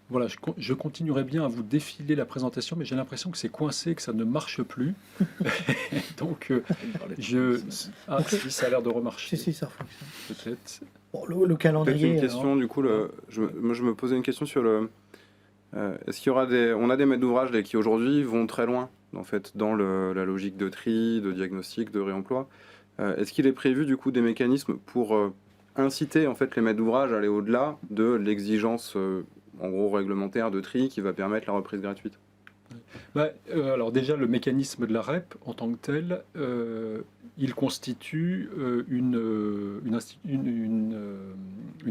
Voilà, je continuerai bien à vous défiler la présentation, mais j'ai l'impression que c'est coincé, que ça ne marche plus. Donc, si ça a l'air de remarcher. Si, ça fonctionne. Peut-être. Bon, le calendrier. Peut-être une question, du coup, je me posais une question sur le... est-ce qu'il y aura on a des maîtres d'ouvrage qui aujourd'hui vont très loin, en fait, dans la logique de tri, de diagnostic, de réemploi. Est-ce qu'il est prévu, du coup, des mécanismes pour inciter, en fait, les maîtres d'ouvrage à aller au-delà de l'exigence, en gros, réglementaire de tri qui va permettre la reprise gratuite? Alors déjà, le mécanisme de la REP, en tant que tel, il constitue une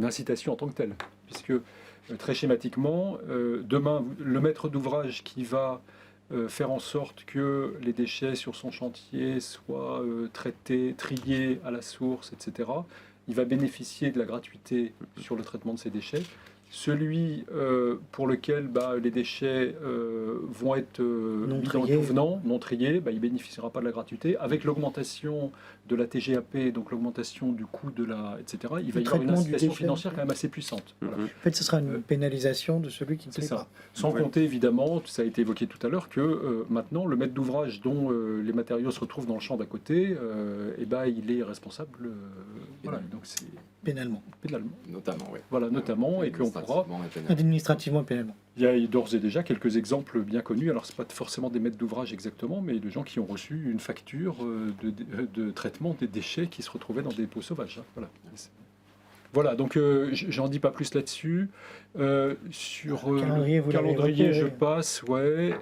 incitation en tant que telle. Puisque, très schématiquement, demain, le maître d'ouvrage qui va faire en sorte que les déchets sur son chantier soient traités, triés à la source, etc., il va bénéficier de la gratuité sur le traitement de ces déchets. Celui pour lequel les déchets vont être mis dans le tout-venant, non triés, il ne bénéficiera pas de la gratuité. Avec l'augmentation de la TGAP, donc l'augmentation du coût de la... etc., il va y avoir une incitation financière quand même assez puissante. Voilà. En fait, ce sera une pénalisation de celui qui ne paie pas. Sans compter, évidemment, ça a été évoqué tout à l'heure, que maintenant, le maître d'ouvrage dont les matériaux se retrouvent dans le champ d'à côté, il est responsable... voilà, donc c'est... Pénalement. Notamment, oui. Voilà, notamment, et qu'on pourra. Administrativement et pénalement. Il y a d'ores et déjà quelques exemples bien connus. Alors, ce n'est pas forcément des maîtres d'ouvrage exactement, mais de gens qui ont reçu une facture de traitement des déchets qui se retrouvaient dans des dépôts sauvages. Hein. Voilà. Voilà, donc j'en dis pas plus là-dessus. Sur calendrier, calendrier, je passe. Ouais.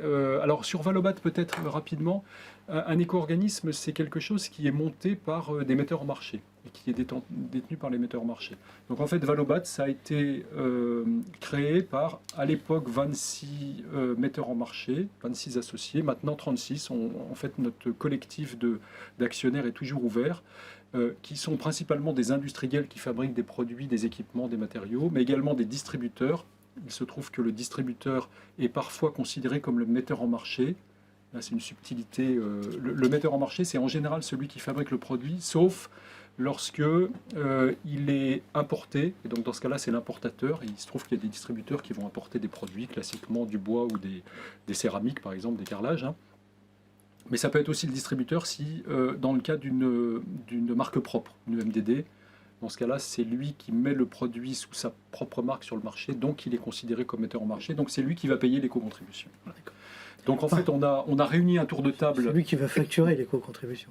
Alors, sur Valobat, peut-être rapidement. Un éco-organisme, c'est quelque chose qui est monté par des metteurs en marché et qui est détenu par les metteurs en marché. Donc en fait, Valobat, ça a été créé par, à l'époque, 26 metteurs en marché, 26 associés, maintenant 36. En fait, notre collectif d'actionnaires est toujours ouvert, qui sont principalement des industriels qui fabriquent des produits, des équipements, des matériaux, mais également des distributeurs. Il se trouve que le distributeur est parfois considéré comme le metteur en marché. Là, c'est une subtilité. Le metteur en marché, c'est en général celui qui fabrique le produit, sauf lorsque il est importé. Et donc, dans ce cas-là, c'est l'importateur. Et il se trouve qu'il y a des distributeurs qui vont importer des produits, classiquement du bois ou des céramiques, par exemple, des carrelages. Hein. Mais ça peut être aussi le distributeur si, dans le cas d'une marque propre, une MDD, dans ce cas-là, c'est lui qui met le produit sous sa propre marque sur le marché, donc il est considéré comme metteur en marché. Donc, c'est lui qui va payer l'éco-contribution. Donc en fait, on a réuni un tour de table. C'est lui qui va facturer l'éco-contribution.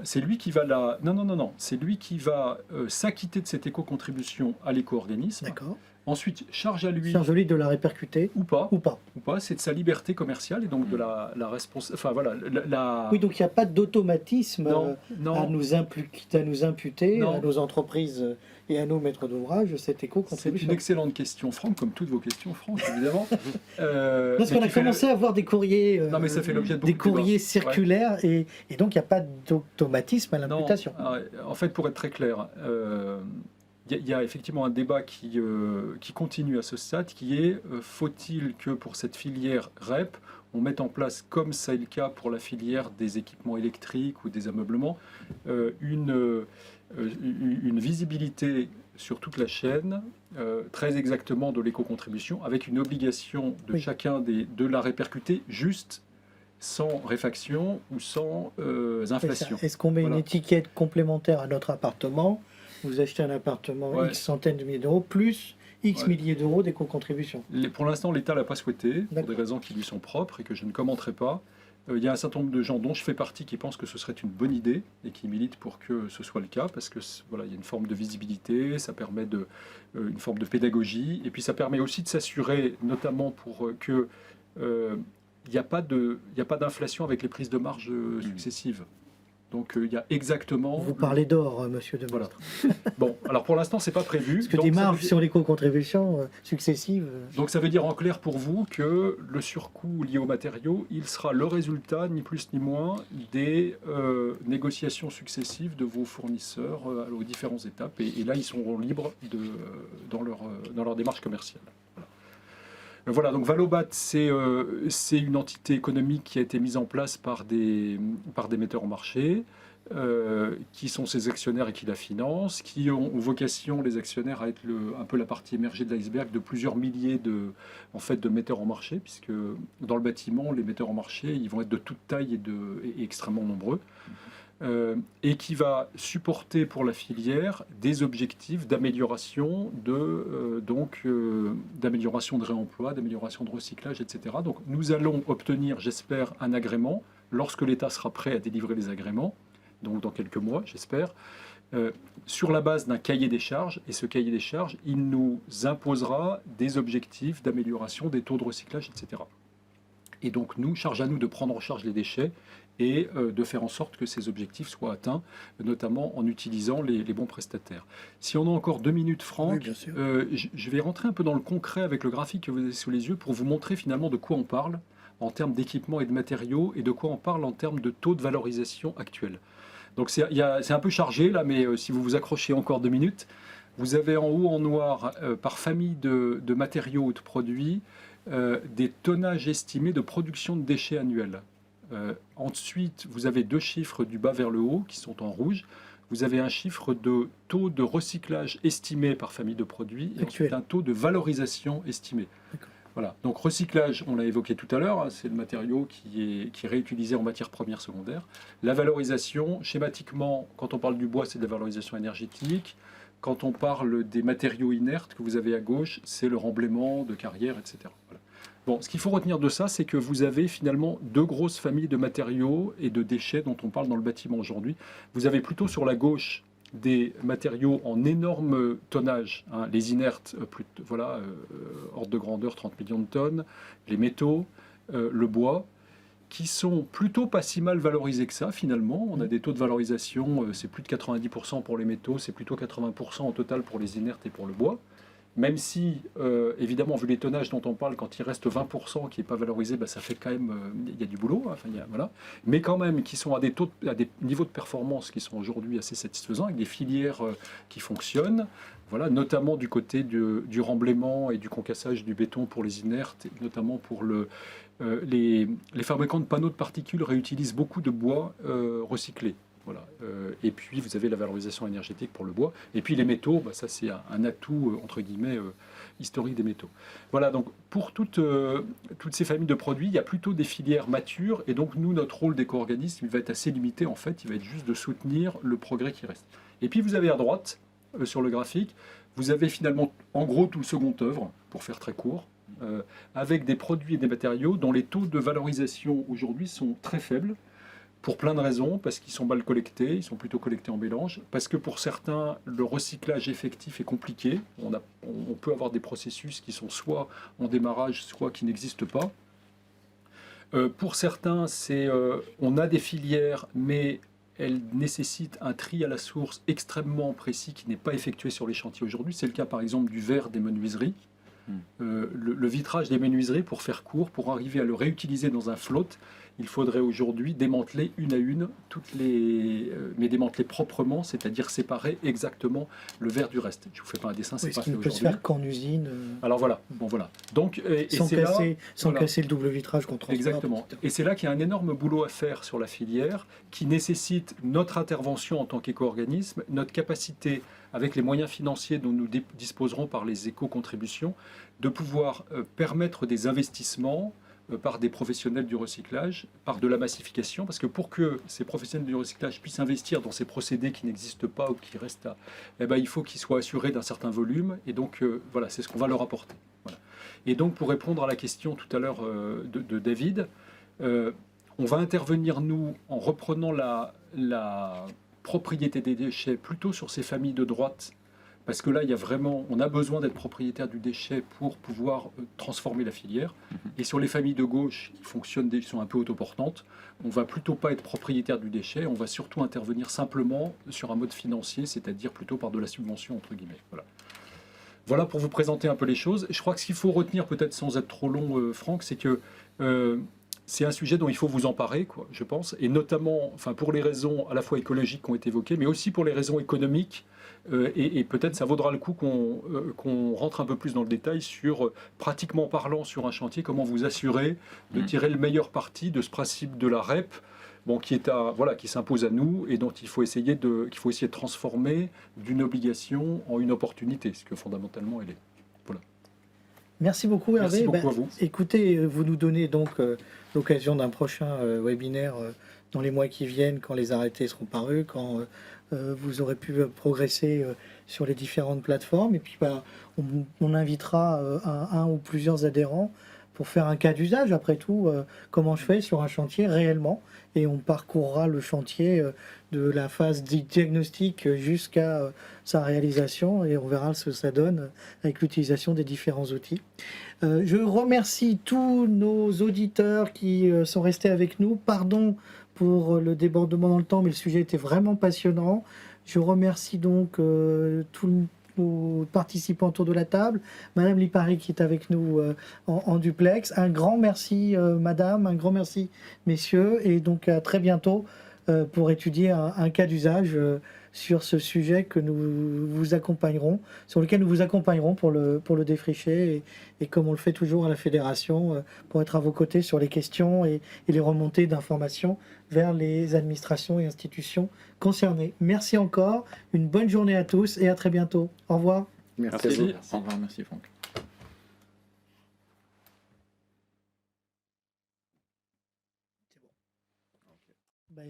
C'est lui qui va Non. C'est lui qui va s'acquitter de cette éco-contribution à l'éco-organisme. D'accord. Ensuite, charge à lui de la répercuter ou pas. Ou pas. C'est de sa liberté commerciale et donc de la responsabilité. Enfin voilà. Oui, donc il n'y a pas d'automatisme à nous imputer Non. à nos entreprises et à nos maîtres d'ouvrage cette C'est éco-contribution. une excellente question, Franck, comme toutes vos questions, Franck, évidemment. Parce qu'on a commencé à avoir des courriers, Non, mais ça fait l'objet de beaucoup des de courriers débats. circulaires et donc il n'y a pas d'automatisme à Non, l'imputation. en fait, pour être très clair, il y a effectivement un débat qui continue à ce stade, qui est faut-il que pour cette filière REP, on mette en place, comme ça est le cas pour la filière des équipements électriques ou des ameublements, une visibilité sur toute la chaîne, très exactement de l'éco-contribution, avec une obligation de chacun de la répercuter juste, sans réfaction ou sans inflation. Est-ce qu'on met une étiquette complémentaire à notre appartement? Vous achetez un appartement X centaines de milliers d'euros, plus X milliers d'euros d'éco-contribution. Pour l'instant, l'État ne l'a pas souhaité, pour des raisons qui lui sont propres et que je ne commenterai pas. Il y a un certain nombre de gens dont je fais partie qui pensent que ce serait une bonne idée et qui militent pour que ce soit le cas, parce que il y a une forme de visibilité, ça permet une forme de pédagogie, et puis ça permet aussi de s'assurer, notamment pour que il n'y a pas d'inflation avec les prises de marge successives. Donc il y a exactement... Vous parlez d'or, monsieur Demestre. Voilà. Bon, alors pour l'instant, c'est pas prévu. Parce que des marges sur l'éco-contribution successives... Donc ça veut dire en clair pour vous que le surcoût lié aux matériaux, il sera le résultat, ni plus ni moins, des négociations successives de vos fournisseurs aux différentes étapes. Et là, ils seront libres dans leur démarche commerciale. Voilà, donc Valobat, c'est une entité économique qui a été mise en place par des metteurs en marché, qui sont ses actionnaires et qui la financent, qui ont vocation, les actionnaires, à être un peu la partie émergée de l'iceberg de plusieurs milliers de metteurs en marché, puisque dans le bâtiment, les metteurs en marché, ils vont être de toute taille et extrêmement nombreux. Et qui va supporter pour la filière des objectifs d'amélioration d'amélioration de réemploi, d'amélioration de recyclage, etc. Donc nous allons obtenir, j'espère, un agrément lorsque l'État sera prêt à délivrer les agréments, donc dans quelques mois, j'espère, sur la base d'un cahier des charges. Et ce cahier des charges, il nous imposera des objectifs d'amélioration des taux de recyclage, etc. Et donc charge à nous de prendre en charge les déchets et de faire en sorte que ces objectifs soient atteints, notamment en utilisant les bons prestataires. Si on a encore 2 minutes, Franck, je vais rentrer un peu dans le concret avec le graphique que vous avez sous les yeux pour vous montrer finalement de quoi on parle en termes d'équipements et de matériaux et de quoi on parle en termes de taux de valorisation actuel. Donc c'est un peu chargé là, mais si vous vous accrochez encore 2 minutes, vous avez en haut en noir, par famille de matériaux ou de produits, des tonnages estimés de production de déchets annuels. Ensuite, vous avez 2 chiffres du bas vers le haut qui sont en rouge. Vous avez un chiffre de taux de recyclage estimé par famille de produits et ensuite un taux de valorisation estimé. Voilà. Donc recyclage, on l'a évoqué tout à l'heure, c'est le matériau qui est réutilisé en matière première secondaire. La valorisation, schématiquement, quand on parle du bois, c'est de la valorisation énergétique. Quand on parle des matériaux inertes que vous avez à gauche, c'est le remblaiement de carrière, etc. Voilà. Bon, ce qu'il faut retenir de ça, c'est que vous avez finalement deux grosses familles de matériaux et de déchets dont on parle dans le bâtiment aujourd'hui. Vous avez plutôt sur la gauche des matériaux en énorme tonnage, hein, les inertes, ordre de grandeur 30 millions de tonnes, les métaux, le bois, qui sont plutôt pas si mal valorisés que ça finalement. On a des taux de valorisation, c'est plus de 90% pour les métaux, c'est plutôt 80% au total pour les inertes et pour le bois. Même si, évidemment, vu les tonnages dont on parle, quand il reste 20% qui n'est pas valorisé, ça fait quand même, il y a du boulot, hein, voilà. Mais quand même, qui sont à des niveaux de performance qui sont aujourd'hui assez satisfaisants, avec des filières qui fonctionnent, voilà, notamment du côté du remblaiement et du concassage du béton pour les inertes, et notamment pour les fabricants de panneaux de particules réutilisent beaucoup de bois recyclé. Voilà. Et puis vous avez la valorisation énergétique pour le bois. Et puis les métaux, ça c'est un atout entre guillemets historique des métaux. Voilà, donc pour toutes ces familles de produits, il y a plutôt des filières matures. Et donc nous, notre rôle d'éco-organisme, il va être assez limité en fait. Il va être juste de soutenir le progrès qui reste. Et puis vous avez à droite, sur le graphique, vous avez finalement en gros tout le second œuvre, pour faire très court, avec des produits et des matériaux dont les taux de valorisation aujourd'hui sont très faibles. Pour plein de raisons, parce qu'ils sont mal collectés, ils sont plutôt collectés en mélange, parce que pour certains, le recyclage effectif est compliqué. On peut avoir des processus qui sont soit en démarrage, soit qui n'existent pas. Pour certains, on a des filières, mais elles nécessitent un tri à la source extrêmement précis qui n'est pas effectué sur les chantiers aujourd'hui. C'est le cas par exemple du verre des menuiseries. Le vitrage des menuiseries, pour faire court, pour arriver à le réutiliser dans un float, il faudrait aujourd'hui démanteler une à une mais démanteler proprement, c'est-à-dire séparer exactement le verre du reste. Je vous fais pas un dessin, c'est pas fait aujourd'hui. Ce qui ne peut se faire qu'en usine. Alors voilà, voilà. Donc, sans casser le double vitrage qu'on transporte. Exactement. Et c'est là qu'il y a un énorme boulot à faire sur la filière, qui nécessite notre intervention en tant qu'éco-organisme, notre capacité, avec les moyens financiers dont nous disposerons par les éco-contributions, de pouvoir permettre des investissements par des professionnels du recyclage, par de la massification, parce que pour que ces professionnels du recyclage puissent investir dans ces procédés qui n'existent pas ou qui restent il faut qu'ils soient assurés d'un certain volume, et donc voilà, c'est ce qu'on va leur apporter. Voilà. Et donc pour répondre à la question tout à l'heure de David, on va intervenir nous en reprenant la propriété des déchets plutôt sur ces familles de droite, parce que là, on a besoin d'être propriétaire du déchet pour pouvoir transformer la filière. Et sur les familles de gauche qui sont un peu autoportantes, on va plutôt pas être propriétaire du déchet, on va surtout intervenir simplement sur un mode financier, c'est-à-dire plutôt par de la subvention, entre guillemets. Voilà pour vous présenter un peu les choses. Je crois que ce qu'il faut retenir, peut-être sans être trop long, Franck, c'est que c'est un sujet dont il faut vous emparer, je pense, et notamment pour les raisons à la fois écologiques qui ont été évoquées, mais aussi pour les raisons économiques. Et peut-être ça vaudra le coup qu'on rentre un peu plus dans le détail sur, pratiquement parlant sur un chantier, comment vous assurer de tirer le meilleur parti de ce principe de la REP, qui s'impose à nous et dont qu'il faut essayer de transformer d'une obligation en une opportunité, ce que fondamentalement elle est. Voilà. Merci beaucoup Hervé. Merci beaucoup à vous. Écoutez, vous nous donnez donc l'occasion d'un prochain webinaire dans les mois qui viennent, quand les arrêtés seront parus, quand vous aurez pu progresser sur les différentes plateformes. Et puis on invitera un ou plusieurs adhérents pour faire un cas d'usage. Après tout, comment je fais sur un chantier réellement, et on parcourra le chantier de la phase du diagnostic jusqu'à sa réalisation, et on verra ce que ça donne avec l'utilisation des différents outils. Je remercie tous nos auditeurs qui sont restés avec nous. Pardon pour le débordement dans le temps, mais le sujet était vraiment passionnant. Je remercie donc tous nos participants autour de la table. Madame Lipari qui est avec nous en duplex. Un grand merci madame, un grand merci messieurs, et donc à très bientôt pour étudier un cas d'usage sur ce sujet que nous vous accompagnerons, sur lequel nous vous accompagnerons pour le défricher, et comme on le fait toujours à la Fédération, pour être à vos côtés sur les questions et les remontées d'informations vers les administrations et institutions concernées. Merci encore, une bonne journée à tous et à très bientôt. Au revoir. Merci. Au revoir, merci Franck. C'est bon.